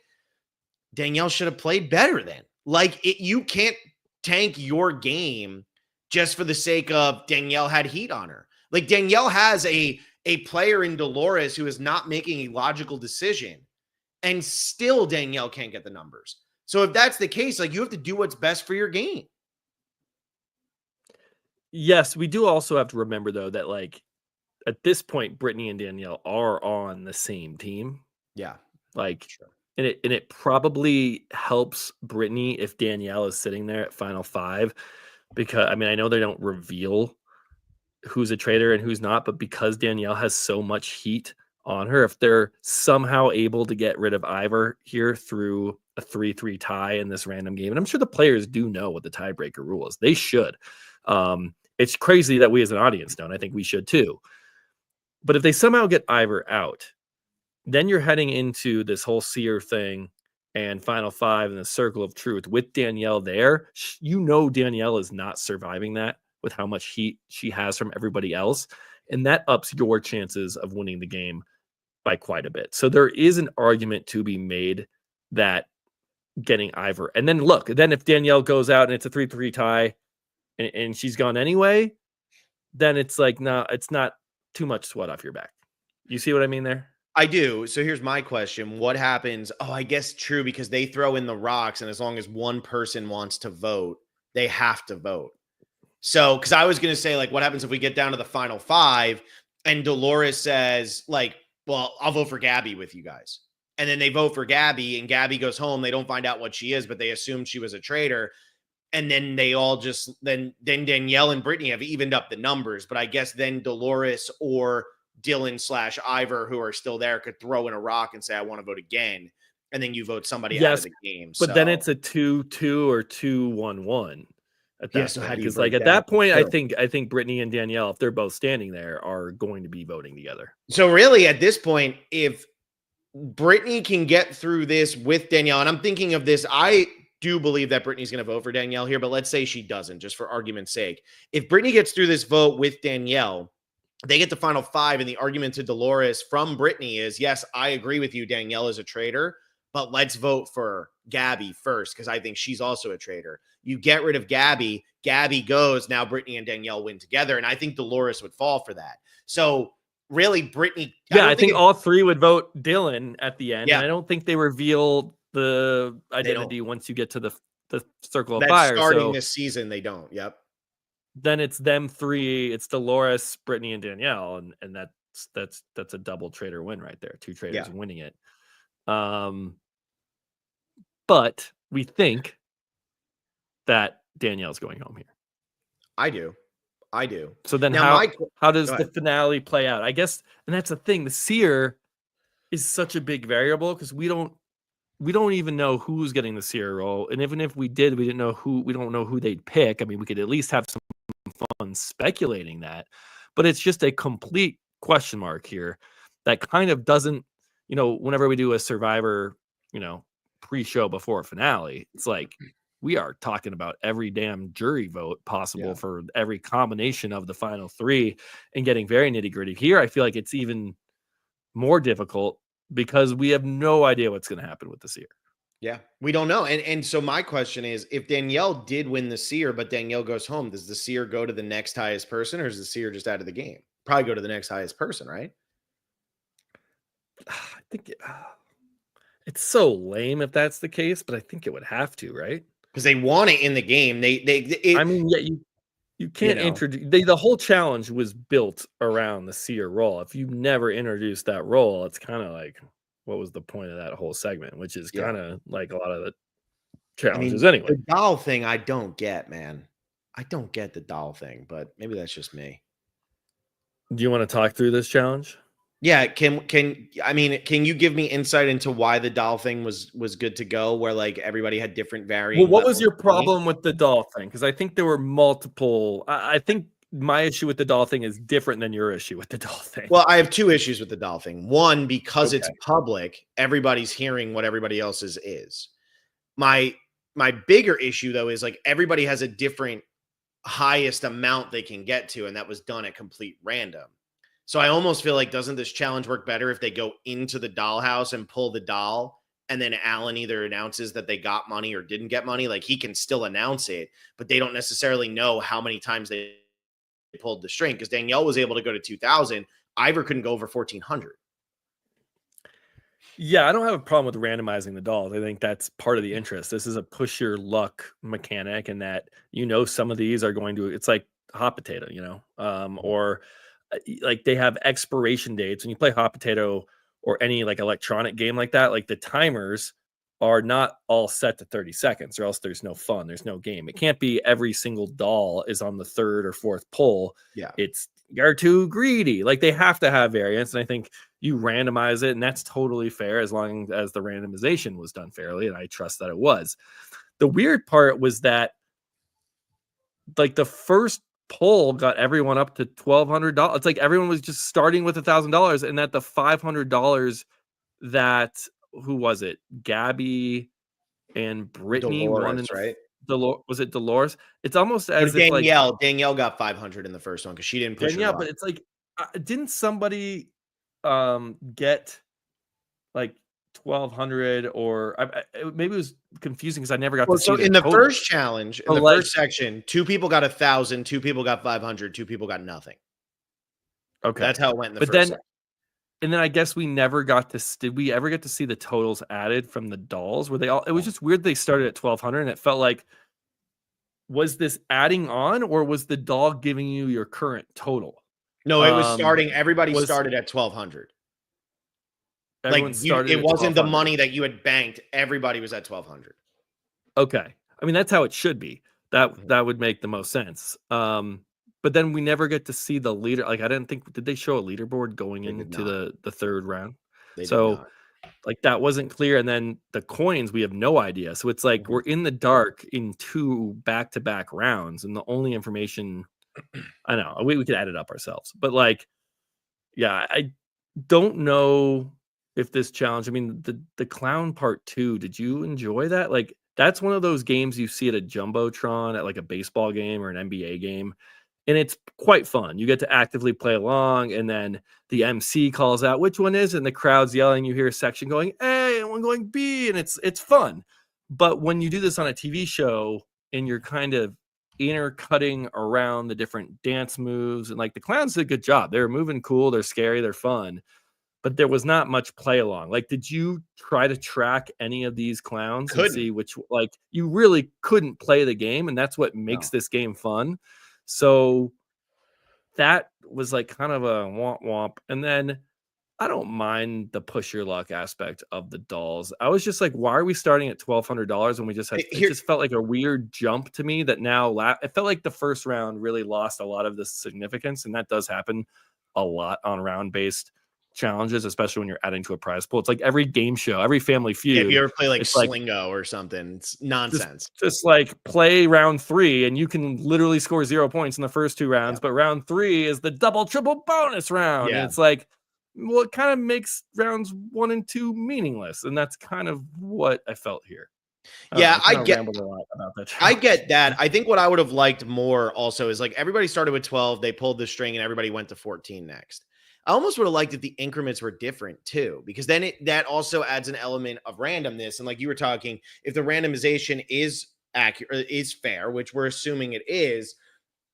[SPEAKER 1] Danielle should have played better then. Like you can't tank your game just for the sake of Danielle had heat on her. Like Danielle has a player in Dolores who is not making a logical decision and still Danielle can't get the numbers. So if that's the case, like you have to do what's best for your game.
[SPEAKER 2] Yes, we do also have to remember though that like at this point, Britney and Danielle are on the same team.
[SPEAKER 1] Yeah.
[SPEAKER 2] Like, sure. And it probably helps Britney if Danielle is sitting there at Final Five, because I mean I know they don't reveal who's a traitor and who's not, but because Danielle has so much heat on her, if they're somehow able to get rid of Ivor here through a 3-3 tie in this random game, and I'm sure the players do know what the tiebreaker rule is. They should. It's crazy that we as an audience don't. I think we should too. But if they somehow get Ivor out, then you're heading into this whole Seer thing and Final Five and the Circle of Truth with Danielle there. Danielle is not surviving that with how much heat she has from everybody else. And that ups your chances of winning the game by quite a bit. So there is an argument to be made that getting Ivor. And then look, then if Danielle goes out and it's a 3-3 tie and she's gone anyway, then it's like, no, it's not too much sweat off your back. You see what I mean there?
[SPEAKER 1] I do. So here's my question. What happens? Oh, I guess true, because they throw in the rocks, and as long as one person wants to vote, they have to vote. So, because I was going to say, like, what happens if we get down to the Final Five and Dolores says, like, well, I'll vote for Gabby with you guys. And then they vote for Gabby and Gabby goes home. They don't find out what she is, but they assume she was a traitor. And then they all just, then Danielle and Britney have evened up the numbers. But I guess then Dolores or Dylan/Ivor, who are still there, could throw in a rock and say, I want to vote again. And then you vote somebody out of the game.
[SPEAKER 2] But then it's a 2-2 or 2-1-1. At that point, because like at that point, I think Britney and Danielle, if they're both standing there, are going to be voting together.
[SPEAKER 1] So really, at this point, if Britney can get through this with Danielle, and I'm thinking of this, I do believe that Britney's going to vote for Danielle here, but let's say she doesn't, just for argument's sake. If Britney gets through this vote with Danielle, they get to final 5, and the argument to Dolores from Britney is, yes, I agree with you, Danielle is a traitor, but let's vote for Gabby first because I think she's also a traitor. You get rid of Gabby, Gabby goes, now Britney and Danielle win together, and I think Dolores would fall for that. So really, Britney,
[SPEAKER 2] Yeah, I think all 3 would vote Dylan at the end, and
[SPEAKER 1] Yeah.
[SPEAKER 2] I don't think they reveal the
[SPEAKER 1] They don't.
[SPEAKER 2] identity once you get to the circle of
[SPEAKER 1] That's
[SPEAKER 2] fire.
[SPEAKER 1] starting
[SPEAKER 2] So
[SPEAKER 1] this season, they don't. Yep.
[SPEAKER 2] then it's them 3. It's Dolores, Brittany, and Danielle, and that's a double traitor win right there. 2 traitors
[SPEAKER 1] Yeah.
[SPEAKER 2] winning it. But we think that Danielle's going home here.
[SPEAKER 1] I do.
[SPEAKER 2] So then
[SPEAKER 1] Now,
[SPEAKER 2] how does the finale play out? I guess, and that's the thing. The Seer is such a big variable because we don't even know who's getting the Seer role, and even if we did, we don't know who they'd pick. I mean, we could at least have some fun speculating that, but it's just a complete question mark here that kind of doesn't, whenever we do a Survivor, pre-show before a finale, it's like we are talking about every damn jury vote possible for every combination of the final 3 and getting very nitty-gritty. Here, I feel like it's even more difficult because we have no idea what's going to happen with the Seer.
[SPEAKER 1] Yeah, we don't know. And so my question is, if Danielle did win the Seer, but Danielle goes home, does the Seer go to the next highest person, or is the Seer just out of the game? Probably go to the next highest person, right?
[SPEAKER 2] I think it's so lame if that's the case, but I think it would have to, right?
[SPEAKER 1] Because they want it in the game.
[SPEAKER 2] I mean, yeah, you can't introduce the whole challenge was built around the Seer role. If you never introduced that role, it's kind of like, what was the point of that whole segment? Which is kind of like a lot of the challenges anyway.
[SPEAKER 1] The doll thing, I don't get, man. I don't get the doll thing, but maybe that's just me.
[SPEAKER 2] Do you want to talk through this challenge?
[SPEAKER 1] Yeah, can you give me insight into why the doll thing was good to go, where like everybody had different varying?
[SPEAKER 2] Well, what was your problem with the doll thing? Because I think there were multiple. I think my issue with the doll thing is different than your issue with the doll thing.
[SPEAKER 1] Well, I have 2 issues with the doll thing. One, because it's public, everybody's hearing what everybody else's is. My bigger issue though is like everybody has a different highest amount they can get to, and that was done at complete random. So I almost feel like, doesn't this challenge work better if they go into the dollhouse and pull the doll, and then Alan either announces that they got money or didn't get money? Like, he can still announce it, but they don't necessarily know how many times they pulled the string, because Danielle was able to go to 2,000. Ivor couldn't go over 1,400.
[SPEAKER 2] Yeah, I don't have a problem with randomizing the dolls. I think that's part of the interest. This is a push your luck mechanic, and that some of these are going to, it's like hot potato, or like they have expiration dates. When you play hot potato or any like electronic game like that, like the timers are not all set to 30 seconds, or else there's no fun. There's no game. It can't be every single doll is on the 3rd or 4th pull.
[SPEAKER 1] Yeah.
[SPEAKER 2] You're too greedy. Like, they have to have variance. And I think you randomize it, and that's totally fair as long as the randomization was done fairly. And I trust that it was. The weird part was that like the first pull got everyone up to $1,200. It's like everyone was just starting with $1,000, and that the $500 that, who was it? Gabby and Britney won,
[SPEAKER 1] right?
[SPEAKER 2] Was it Dolores? It's almost as if
[SPEAKER 1] Danielle got 500 in the first one because she didn't push.
[SPEAKER 2] But it's like, didn't somebody get like 1,200, or maybe it was confusing because I never got to see.
[SPEAKER 1] So in the first challenge, in the first section, 2 people got 1,000, 2 people got 500, 2 people got nothing.
[SPEAKER 2] Okay,
[SPEAKER 1] that's how it went in the first section.
[SPEAKER 2] And then I guess we never got to. Did we ever get to see the totals added from the dolls? Were they all? It was just weird. They started at 1,200, and it felt like, was this adding on, or was the doll giving you your current total?
[SPEAKER 1] No, it was starting. Everybody started at 1,200. Like, it wasn't the money that you had banked. Everybody was at 1,200.
[SPEAKER 2] Okay, I mean that's how it should be. That would make the most sense. But then we never get to see the leader. Like, I didn't think, did they show a leaderboard going into the 3rd round? So like that wasn't clear. And then the coins, we have no idea. So it's like we're in the dark in 2 back-to-back rounds, and the only information, I know we could add it up ourselves, but like, yeah, I don't know if this challenge, I mean, the clown part 2, did you enjoy that? Like, that's one of those games you see at a Jumbotron at like a baseball game or an NBA game. and it's quite fun. You get to actively play along, and then the MC calls out which one is it, and the crowd's yelling. You hear a section going A and one going B, and it's fun. But when you do this on a TV show and you're kind of intercutting around the different dance moves, and like the clowns did a good job. They're moving cool, they're scary, they're fun, but there was not much play along. Like, did you try to track any of these clowns and see which, like, you really couldn't play the game, and that's what makes this game fun. So that was like kind of a womp womp. And then I don't mind the push your luck aspect of the dolls. I was just like, why are we starting at $1,200 when we just had? It just felt like a weird jump to me. That now it felt like the first round really lost a lot of the significance, and that does happen a lot on round based challenges, especially when you're adding to a prize pool. It's like every game show, every Family Feud.
[SPEAKER 1] Yeah, if you ever play like Slingo or something, it's nonsense.
[SPEAKER 2] Just like play round 3 and you can literally score 0 points in the first 2 rounds, but round 3 is the double triple bonus round. And it's like, well, it kind of makes rounds 1 and 2 meaningless, and that's kind of what I felt here.
[SPEAKER 1] I get a lot about that. I get that. I think what I would have liked more also is like everybody started with 12, they pulled the string, and everybody went to 14 next. I almost would have liked if the increments were different too, because then that also adds an element of randomness. And like you were talking, if the randomization is accurate, is fair, which we're assuming it is,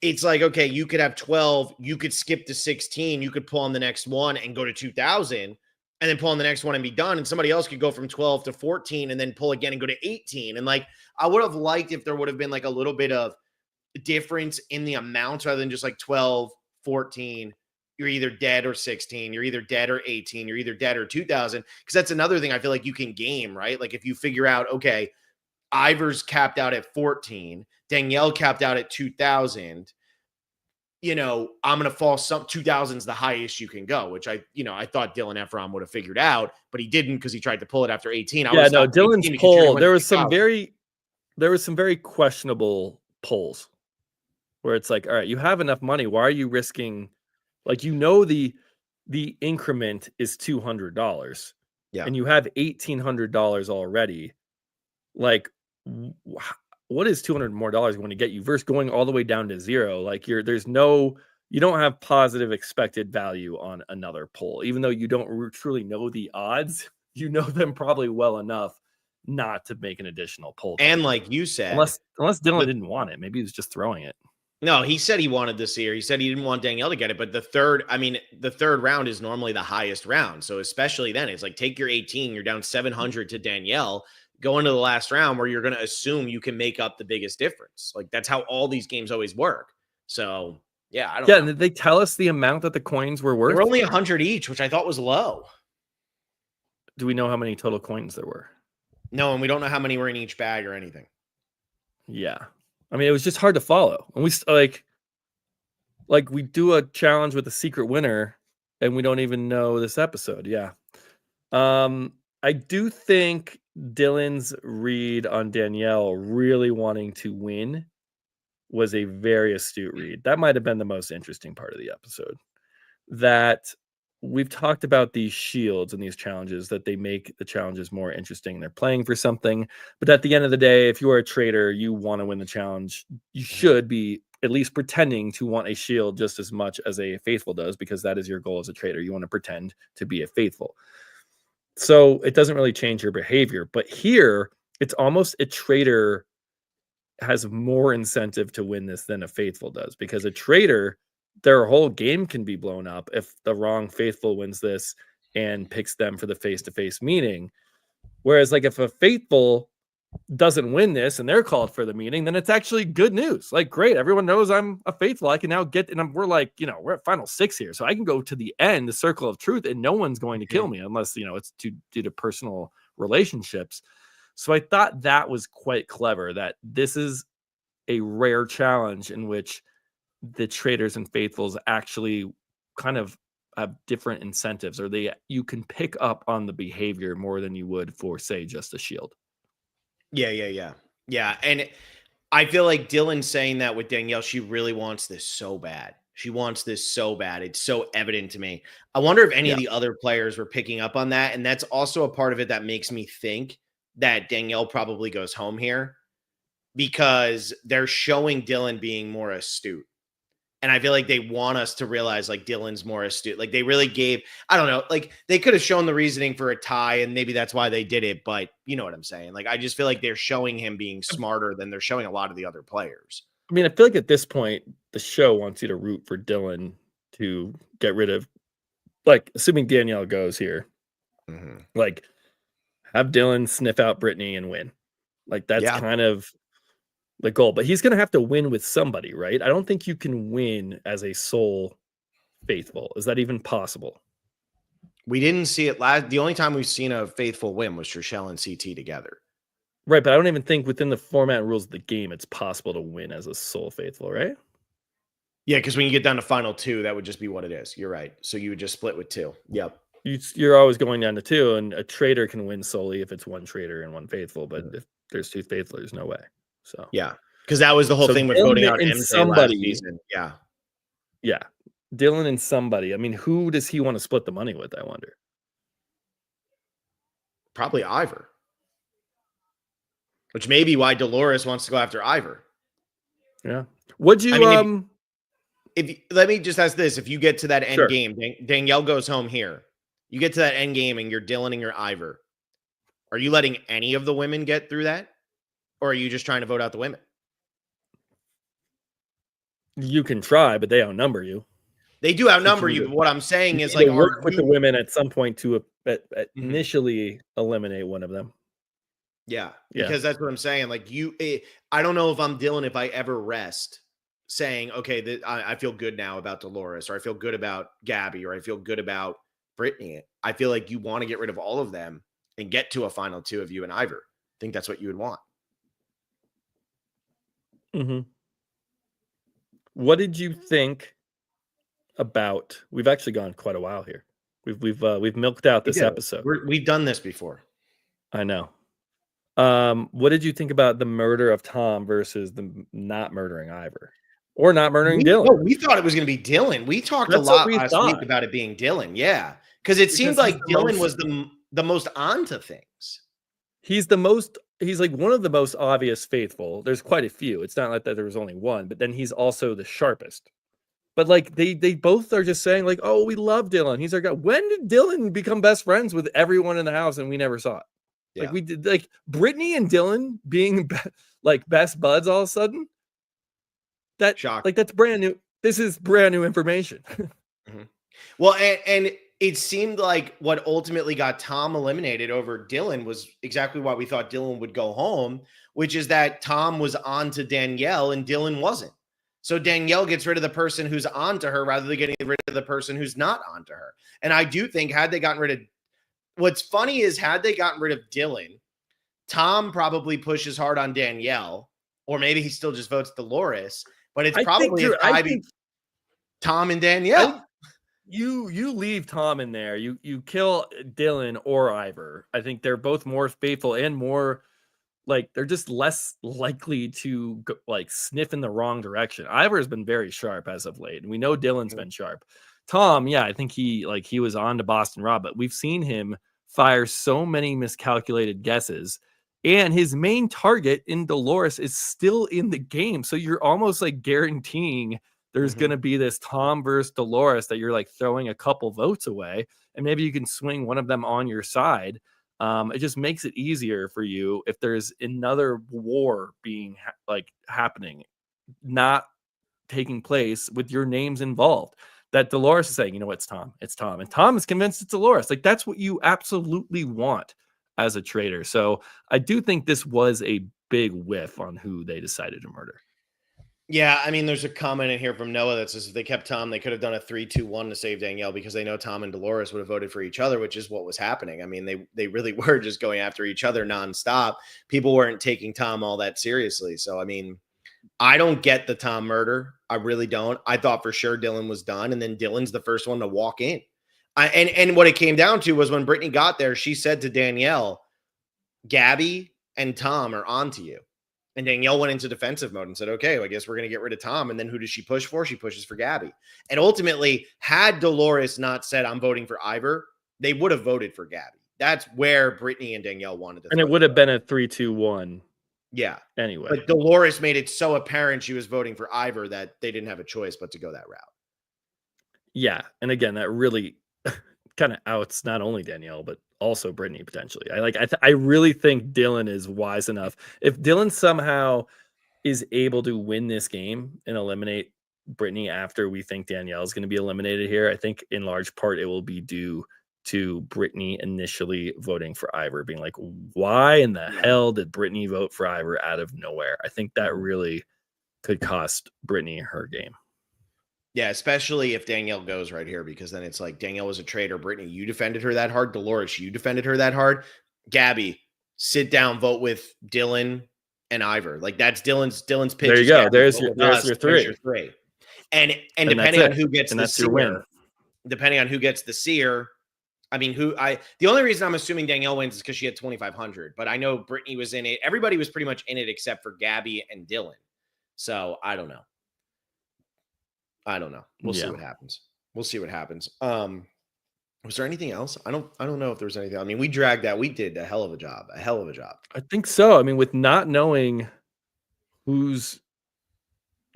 [SPEAKER 1] it's like, okay, you could have 12, you could skip to 16, you could pull on the next one and go to 2000, and then pull on the next one and be done. And somebody else could go from 12 to 14 and then pull again and go to 18. And like, I would have liked if there would have been like a little bit of difference in the amounts rather than just like 12, 14, you're either dead or 16, you're either dead or 18, you're either dead or 2000. Because that's another thing I feel like you can game, right? Like if you figure out, okay, Ivor's capped out at 14, Danielle capped out at 2000, I'm going to fall 2000's the highest you can go, which I thought Dylan Efron would have figured out, but he didn't because he tried to pull it after 18.
[SPEAKER 2] Dylan's poll, there was some very questionable polls where it's like, all right, you have enough money. Why are you risking, like, the increment is $200 and you have $1,800 already. Like, what is $200 more going to get you versus going all the way down to 0? Like, you don't have positive expected value on another poll, even though you don't truly know the odds. You know them probably well enough not to make an additional poll.
[SPEAKER 1] And like you said,
[SPEAKER 2] unless Dylan didn't want it, maybe he was just throwing it.
[SPEAKER 1] No, he said he wanted the Seer. He said he didn't want Danielle to get it, but the third round is normally the highest round. So especially then, it's like take your 18, you're down 700 to Danielle, go into the last round where you're going to assume you can make up the biggest difference. Like that's how all these games always work. So yeah, I don't know.
[SPEAKER 2] Did they tell us the amount that the coins were worth?
[SPEAKER 1] They were only 100 each, which I thought was low.
[SPEAKER 2] Do we know how many total coins there were?
[SPEAKER 1] No, and we don't know how many were in each bag or anything.
[SPEAKER 2] Yeah. I mean, it was just hard to follow. And we like we do a challenge with a secret winner and we don't even know this episode. Yeah. I do think Dylan's read on Danielle really wanting to win was a very astute read. That might have been the most interesting part of the episode. That we've talked about these shields and these challenges, that they make the challenges more interesting. They're playing for something. But at the end of the day, if you are a traitor, you want to win the challenge. You should be at least pretending to want a shield just as much as a faithful does, because that is your goal as a traitor. You want to pretend to be a faithful. So it doesn't really change your behavior. But here, it's almost a traitor has more incentive to win this than a faithful does, because a traitor, their whole game can be blown up if the wrong faithful wins this and picks them for the face-to-face meeting. Whereas like if a faithful doesn't win this and they're called for the meeting, then it's actually good news. Like, great, everyone knows I'm a faithful. I can now get, and we're like, we're at final 6 here. So I can go to the end, the circle of truth, and no one's going to kill me unless, it's due to personal relationships. So I thought that was quite clever, that this is a rare challenge in which the traitors and faithfuls actually kind of have different incentives, or you can pick up on the behavior more than you would for, say, just a shield.
[SPEAKER 1] Yeah. And I feel like Dylan saying that with Danielle, she really wants this so bad. She wants this so bad. It's so evident to me. I wonder if any of the other players were picking up on that. And that's also a part of it that makes me think that Danielle probably goes home here, because they're showing Dylan being more astute. And I feel like they want us to realize like Dylan's more astute. Like they really gave, I don't know, like they could have shown the reasoning for a tie and maybe that's why they did it. But you know what I'm saying? Like I just feel like they're showing him being smarter than they're showing a lot of the other players.
[SPEAKER 2] I mean, I feel like at this point, the show wants you to root for Dylan to get rid of, like, assuming Danielle goes here, like, have Dylan sniff out Britney and win. Like, that's
[SPEAKER 1] Yeah.
[SPEAKER 2] kind of the goal. But he's going to have to win with somebody, right? I don't think you can win as a sole faithful. Is that even possible?
[SPEAKER 1] We didn't see it last. The only time we've seen a faithful win was Trishelle and CT together.
[SPEAKER 2] Right, but I don't even think within the format and rules of the game it's possible to win as a sole faithful, right?
[SPEAKER 1] Yeah, because when you get down to final two, that would just be what it is. You're right. So you would just split with two. Yep.
[SPEAKER 2] You're always going down to two, and a traitor can win solely if it's one traitor and one faithful. But if there's two faithful, there's no way. So
[SPEAKER 1] yeah, because that was the whole thing with voting out MJ last season. Yeah,
[SPEAKER 2] yeah, Dylan and somebody. I mean, who does he want to split the money with? I wonder.
[SPEAKER 1] Probably Ivor. Which may be why Dolores wants to go after Ivor.
[SPEAKER 2] Yeah. Would you
[SPEAKER 1] if let me just ask this: if you get to that end game, Danielle goes home here. You get to that end game, and you're Dylan and you're Ivor. Are you letting any of the women get through that, or are you just trying to vote out the women?
[SPEAKER 2] You can try, but they outnumber you.
[SPEAKER 1] They do outnumber you. But what I'm saying is, like,
[SPEAKER 2] work with the women at some point to initially eliminate one of them.
[SPEAKER 1] Yeah, because that's what I'm saying. Like I don't know if I'm Dylan if I ever rest saying, okay, I feel good now about Dolores, or I feel good about Gabby, or I feel good about Britney. I feel like you want to get rid of all of them and get to a final two of you and Ivor. I think that's what you would want.
[SPEAKER 2] What did you think about? We've actually gone quite a while here. We've milked out this episode.
[SPEAKER 1] We've done this before.
[SPEAKER 2] I know. What did you think about the murder of Tom versus the not murdering Ivor or not murdering Dylan?
[SPEAKER 1] No, we thought it was going to be Dylan. We talked a lot last week about it being Dylan. Yeah, because it seemed like Dylan was the most onto things.
[SPEAKER 2] He's like one of the most obvious faithful. There's quite a few. It's not like that there was only one, but then he's also the sharpest. But like they both are just saying like, oh, we love Dylan. He's our guy. When did Dylan become best friends with everyone in the house and we never saw it? Yeah. Like we did, like Britney and Dylan being like best buds all of a sudden. That like that's brand new. This is brand new information.
[SPEAKER 1] Well, and it seemed like what ultimately got Tom eliminated over Dylan was exactly why we thought Dylan would go home, which is that Tom was on to Danielle and Dylan wasn't. So Danielle gets rid of the person who's on to her rather than getting rid of the person who's not on to her. And I do think had they gotten rid of what's funny is had they gotten rid of Dylan, Tom probably pushes hard on Danielle, or maybe he still just votes Dolores, but it's probably Tom and Danielle.
[SPEAKER 2] You leave Tom in there. You kill Dylan or Ivor. I think they're both more faithful and more like they're just less likely to go, like sniff in the wrong direction. Ivor has been very sharp as of late, and we know Dylan's been sharp. Tom, yeah, I think he was on to Boston Rob, but we've seen him fire so many miscalculated guesses, and his main target in Dolores is still in the game. So you're almost like guaranteeing there's going to be this Tom versus Dolores that you're like throwing a couple votes away, and maybe you can swing one of them on your side. It just makes it easier for you if there's another war being happening, not taking place with your names involved. That Dolores is saying, you know, it's Tom, and Tom is convinced it's Dolores. Like that's what you absolutely want as a traitor. So I do think this was a big whiff on who they decided to murder.
[SPEAKER 1] Yeah, I mean, there's a comment in here from Noah that says if they kept Tom, they could have done a 3-2-1 to save Danielle because they know Tom and Dolores would have voted for each other, which is what was happening. I mean, they really were just going after each other nonstop. People weren't taking Tom all that seriously. So, I mean, I don't get the Tom murder. I really don't. I thought for sure Dylan was done, and then Dylan's the first one to walk in. And what it came down to was when Britney got there, she said to Danielle, Gabby and Tom are onto you. And Danielle went into defensive mode and said, okay, I guess we're going to get rid of Tom. And then who does she push for? She pushes for Gabby. And ultimately, had Dolores not said, I'm voting for Ivor, they would have voted for Gabby. That's where Britney and Danielle wanted to.
[SPEAKER 2] And it would have been a 3-2-1.
[SPEAKER 1] Yeah.
[SPEAKER 2] Anyway.
[SPEAKER 1] But Dolores made it so apparent she was voting for Ivor that they didn't have a choice but to go that route.
[SPEAKER 2] Yeah, and again, that really kind of outs not only Danielle but also Brittany potentially. I really think Dylan is wise enough. If Dylan somehow is able to win this game and eliminate Brittany after we think Danielle is going to be eliminated here, I think in large part it will be due to Brittany initially voting for Ivor, being like, why in the hell did Brittany vote for Ivor out of nowhere? I think that really could cost Brittany her game.
[SPEAKER 1] Yeah, especially if Danielle goes right here, because then it's like Danielle was a traitor. Brittany, you defended her that hard. Dolores, you defended her that hard. Gabby, sit down, vote with Dylan and Ivor. Like that's Dylan's pitch.
[SPEAKER 2] There you go. There's your three.
[SPEAKER 1] Your three. And
[SPEAKER 2] And
[SPEAKER 1] depending on who gets the
[SPEAKER 2] your win.
[SPEAKER 1] Seer, depending on who gets the Seer, I mean, the only reason I'm assuming Danielle wins is because she had 2,500. But I know Brittany was in it. Everybody was pretty much in it except for Gabby and Dylan. So I don't know. We'll see what happens. Was there anything else? I don't know if there was anything. I mean, we dragged that. We did a hell of a job.
[SPEAKER 2] I think so. I mean, with not knowing who's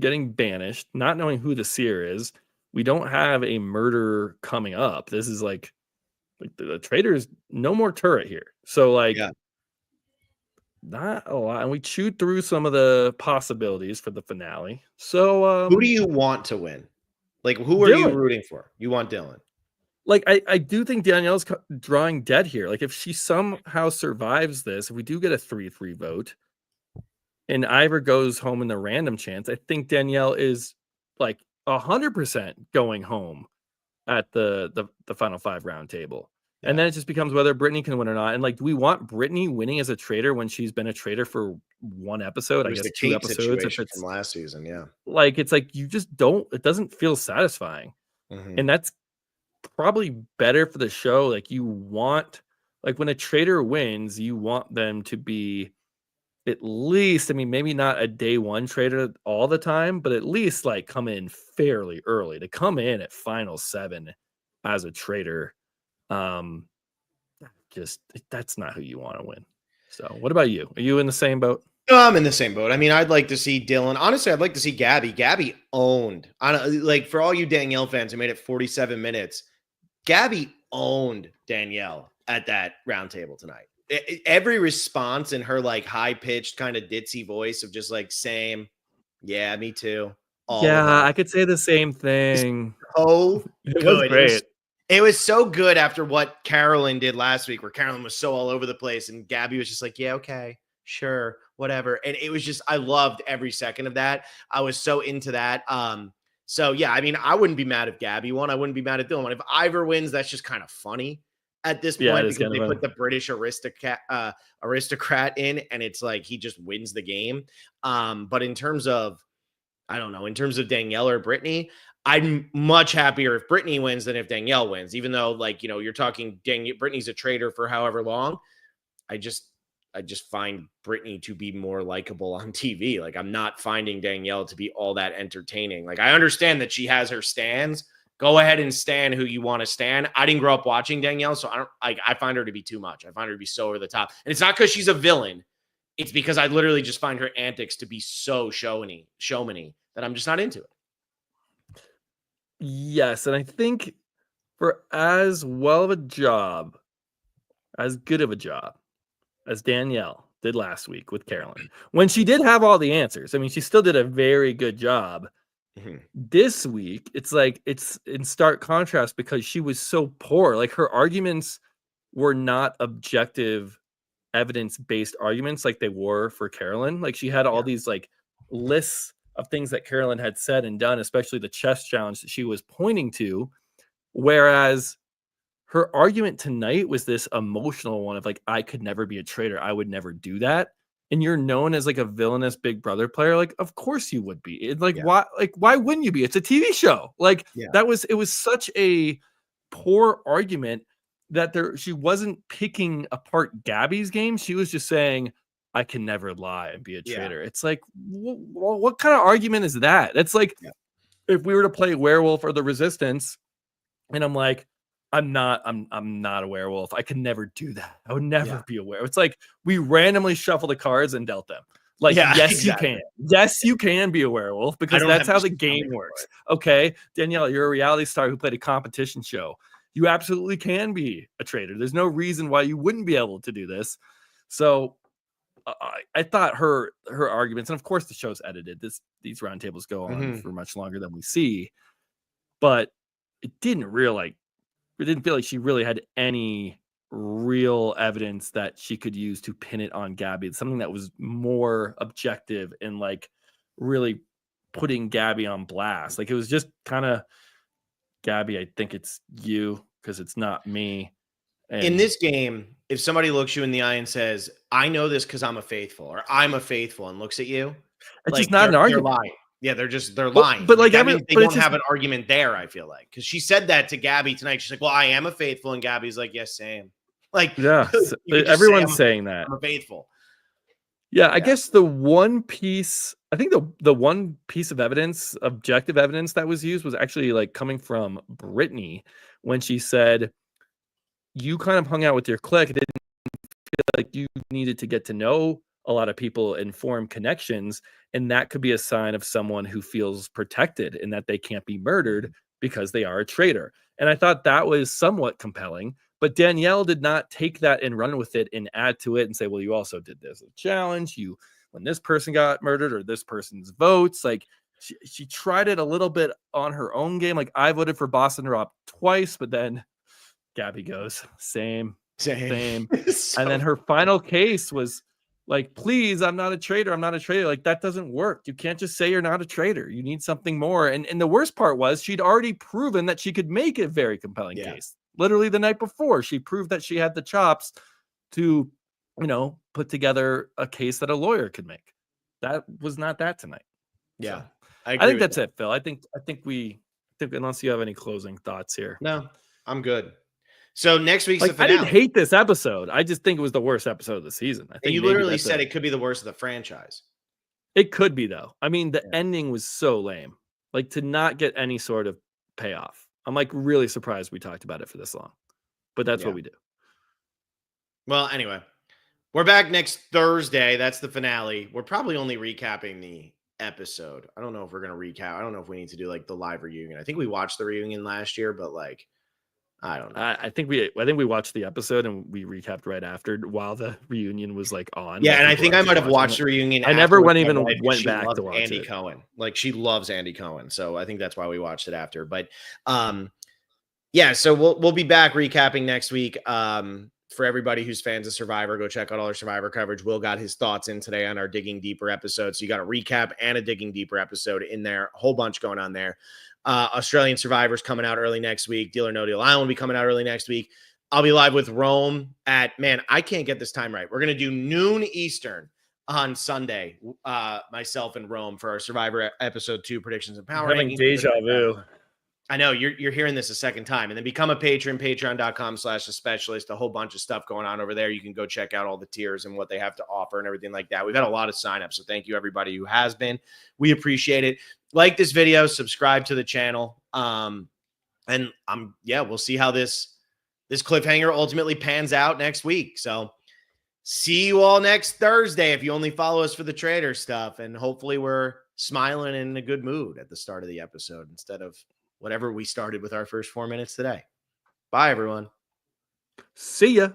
[SPEAKER 2] getting banished, not knowing who the Seer is, we don't have a murder coming up. This is like the Traitors, no more turret here. So not a lot. And we chewed through some of the possibilities for the finale. So
[SPEAKER 1] who do you want to win? Like, who are you rooting for? You want Dylan?
[SPEAKER 2] Like, I do think Danielle's drawing dead here. Like, if she somehow survives this, if we do get a 3-3 vote, and Ivor goes home in the random chance, I think Danielle is like 100% going home at the final 5 round table. Yeah. And then it just becomes whether Brittany can win or not. And like, do we want Brittany winning as a traitor when she's been a traitor for one episode? I guess 2 episodes if it's
[SPEAKER 1] from last season. Yeah.
[SPEAKER 2] Like, it's like you just don't, it doesn't feel satisfying. Mm-hmm. And that's probably better for the show. Like, you want, like, when a traitor wins, you want them to be at least, I mean, maybe not a day one traitor all the time, but at least like come in fairly early. To come in at final 7 as a traitor, just that's not who you want to win. So what about you? Are you in the same boat?
[SPEAKER 1] No, I'm in the same boat. I mean, I'd like to see Dylan. Honestly, I'd like to see Gabby. Gabby owned. Like, for all you Danielle fans who made it 47 minutes, Gabby owned Danielle at that round table tonight. Every response in her like high-pitched kind of ditzy voice of just like same, yeah, me too.
[SPEAKER 2] I could say the same thing.
[SPEAKER 1] Oh,
[SPEAKER 2] it was great.
[SPEAKER 1] It was so good after what Carolyn did last week, where Carolyn was so all over the place and Gabby was just like, yeah, okay, sure, whatever. And it was just, I loved every second of that. I was so into that. So yeah, I mean, I wouldn't be mad if Gabby won. I wouldn't be mad at Dylan. If Ivor wins, that's just kind of funny at this point, because they put the British aristocrat in, and it's like he just wins the game. But in terms of, I don't know, in terms of Danielle or Brittany, I'm much happier if Brittany wins than if Danielle wins, even though, like, you know, you're talking Brittany's a traitor for however long. I just find Brittany to be more likable on TV. Like, I'm not finding Danielle to be all that entertaining. Like, I understand that she has her stands. Go ahead and stan who you want to stan. I didn't grow up watching Danielle, so I find her to be too much. I find her to be so over the top. And it's not because she's a villain. It's because I literally just find her antics to be so showmany that I'm just not into it.
[SPEAKER 2] Yes, and I think for as well of a job, as good of a job as Danielle did last week with Carolyn, when she did have all the answers, I mean, she still did a very good job. Mm-hmm. This week, it's like, it's in stark contrast because she was so poor. Like, her arguments were not objective, evidence-based arguments like they were for Carolyn. Like, she had all these like lists of things that Carolyn had said and done, especially the chess challenge that she was pointing to. Whereas her argument tonight was this emotional one of like, I could never be a traitor. I would never do that. And you're known as like a villainous Big Brother player. Like, of course you would be. It's like, why wouldn't you be? It's a TV show. Like, it was such a poor argument that she wasn't picking apart Gabby's game. She was just saying, I can never lie and be a traitor. It's like, what kind of argument is that? It's like, if we were to play Werewolf or the Resistance, and I'm like, I'm not a werewolf. I can never do that. I would never be a werewolf. It's like we randomly shuffle the cards and dealt them. Like,
[SPEAKER 1] Yeah,
[SPEAKER 2] yes,
[SPEAKER 1] exactly.
[SPEAKER 2] you can. Yes, you can be a werewolf because
[SPEAKER 1] don't
[SPEAKER 2] that's
[SPEAKER 1] have
[SPEAKER 2] how
[SPEAKER 1] the
[SPEAKER 2] the game
[SPEAKER 1] stomach for
[SPEAKER 2] works.
[SPEAKER 1] it.
[SPEAKER 2] Okay, Danielle, you're a reality star who played a competition show. You absolutely can be a traitor. There's no reason why you wouldn't be able to do this. So I thought her arguments, and of course the show's edited. These roundtables go on for much longer than we see, but it didn't feel like she really had any real evidence that she could use to pin it on Gabby. It's something that was more objective and like really putting Gabby on blast. Like it was just kind of, Gabby, I think it's you because it's not me.
[SPEAKER 1] In
[SPEAKER 2] And
[SPEAKER 1] this game, if somebody looks you in the eye and says, "I know this because I'm a faithful," or "I'm a faithful," and looks at you,
[SPEAKER 2] it's just
[SPEAKER 1] like
[SPEAKER 2] not an
[SPEAKER 1] they're
[SPEAKER 2] argument.
[SPEAKER 1] lying. Yeah, they're lying.
[SPEAKER 2] But
[SPEAKER 1] Like
[SPEAKER 2] like
[SPEAKER 1] that means they
[SPEAKER 2] but it's
[SPEAKER 1] don't
[SPEAKER 2] just,
[SPEAKER 1] have an argument there. I feel like because she said that to Gabby tonight. She's like, "Well, I am a faithful," and Gabby's like, "Yes, same." Like
[SPEAKER 2] yeah,
[SPEAKER 1] you could just say,
[SPEAKER 2] everyone's saying that.
[SPEAKER 1] I'm a faithful."
[SPEAKER 2] Yeah, I
[SPEAKER 1] Yeah.
[SPEAKER 2] guess the one piece, I think the one piece of evidence, objective evidence that was used was actually like coming from Britney when she said, you kind of hung out with your clique. It didn't feel like you needed to get to know a lot of people and form connections. And that could be a sign of someone who feels protected and that they can't be murdered because they are a traitor. And I thought that was somewhat compelling. But Danielle did not take that and run with it and add to it and say, well, you also did this a challenge. You, when this person got murdered or this person's votes, like she tried it a little bit on her own game. Like I voted for Boston Rob twice, but then Gabby goes, same.
[SPEAKER 1] Same.
[SPEAKER 2] And then her final case was like, please, I'm not a traitor. I'm not a traitor. Like that doesn't work. You can't just say you're not a traitor. You need something more. And the worst part was she'd already proven that she could make a very compelling case. Literally the night before, she proved that she had the chops to, put together a case that a lawyer could make. That was not that tonight.
[SPEAKER 1] Yeah.
[SPEAKER 2] So,
[SPEAKER 1] I
[SPEAKER 2] I think
[SPEAKER 1] agree with
[SPEAKER 2] that's it, Phil. I think unless you have any closing thoughts here.
[SPEAKER 1] No, I'm good. So next week's the
[SPEAKER 2] Like I
[SPEAKER 1] finale.
[SPEAKER 2] didn't hate this episode. I just think it was the worst episode of the season. I
[SPEAKER 1] And
[SPEAKER 2] think
[SPEAKER 1] you
[SPEAKER 2] maybe
[SPEAKER 1] literally said it could be the worst of the franchise.
[SPEAKER 2] it could be though. I mean, the ending was so lame. Like to not get any sort of payoff. I'm like really surprised we talked about it for this long. But that's what we do.
[SPEAKER 1] Well, anyway, we're back next Thursday. That's the finale. We're probably only recapping the episode. I don't know if we're going to recap. I don't know if we need to do like the live reunion. I think we watched the reunion last year, but like, I don't know.
[SPEAKER 2] I think we watched the episode and we recapped right after while the reunion was like on.
[SPEAKER 1] Yeah, and I think I might have watched the reunion.
[SPEAKER 2] I never went
[SPEAKER 1] She
[SPEAKER 2] back
[SPEAKER 1] loves
[SPEAKER 2] to watch
[SPEAKER 1] Andy
[SPEAKER 2] it.
[SPEAKER 1] Cohen. Like she loves Andy Cohen, so I think that's why we watched it after. But yeah, so we'll be back recapping next week. For everybody who's fans of Survivor, go check out all our Survivor coverage. Will got his thoughts in today on our Digging Deeper episode. So you got a recap and a Digging Deeper episode in there. A whole bunch going on there. Australian Survivor's coming out early next week. Deal or No Deal Island will be coming out early next week. I'll be live with Rome at, man, I can't get this time right. We're going to do noon Eastern on Sunday. Myself and Rome for our Survivor episode 2 predictions and power
[SPEAKER 2] Having
[SPEAKER 1] rankings.
[SPEAKER 2] deja vu.
[SPEAKER 1] I know you're hearing this a second time, and then become a patron, patreon.com/thespecialist. A whole bunch of stuff going on over there. You can go check out all the tiers and what they have to offer and everything like that. We've had a lot of signups, so thank you everybody who has been. We appreciate it. Like this video, subscribe to the channel. We'll see how this cliffhanger ultimately pans out next week. So see you all next Thursday if you only follow us for the Trader stuff, and hopefully we're smiling and in a good mood at the start of the episode instead of whatever we started with our first 4 minutes today. Bye, everyone.
[SPEAKER 2] See ya.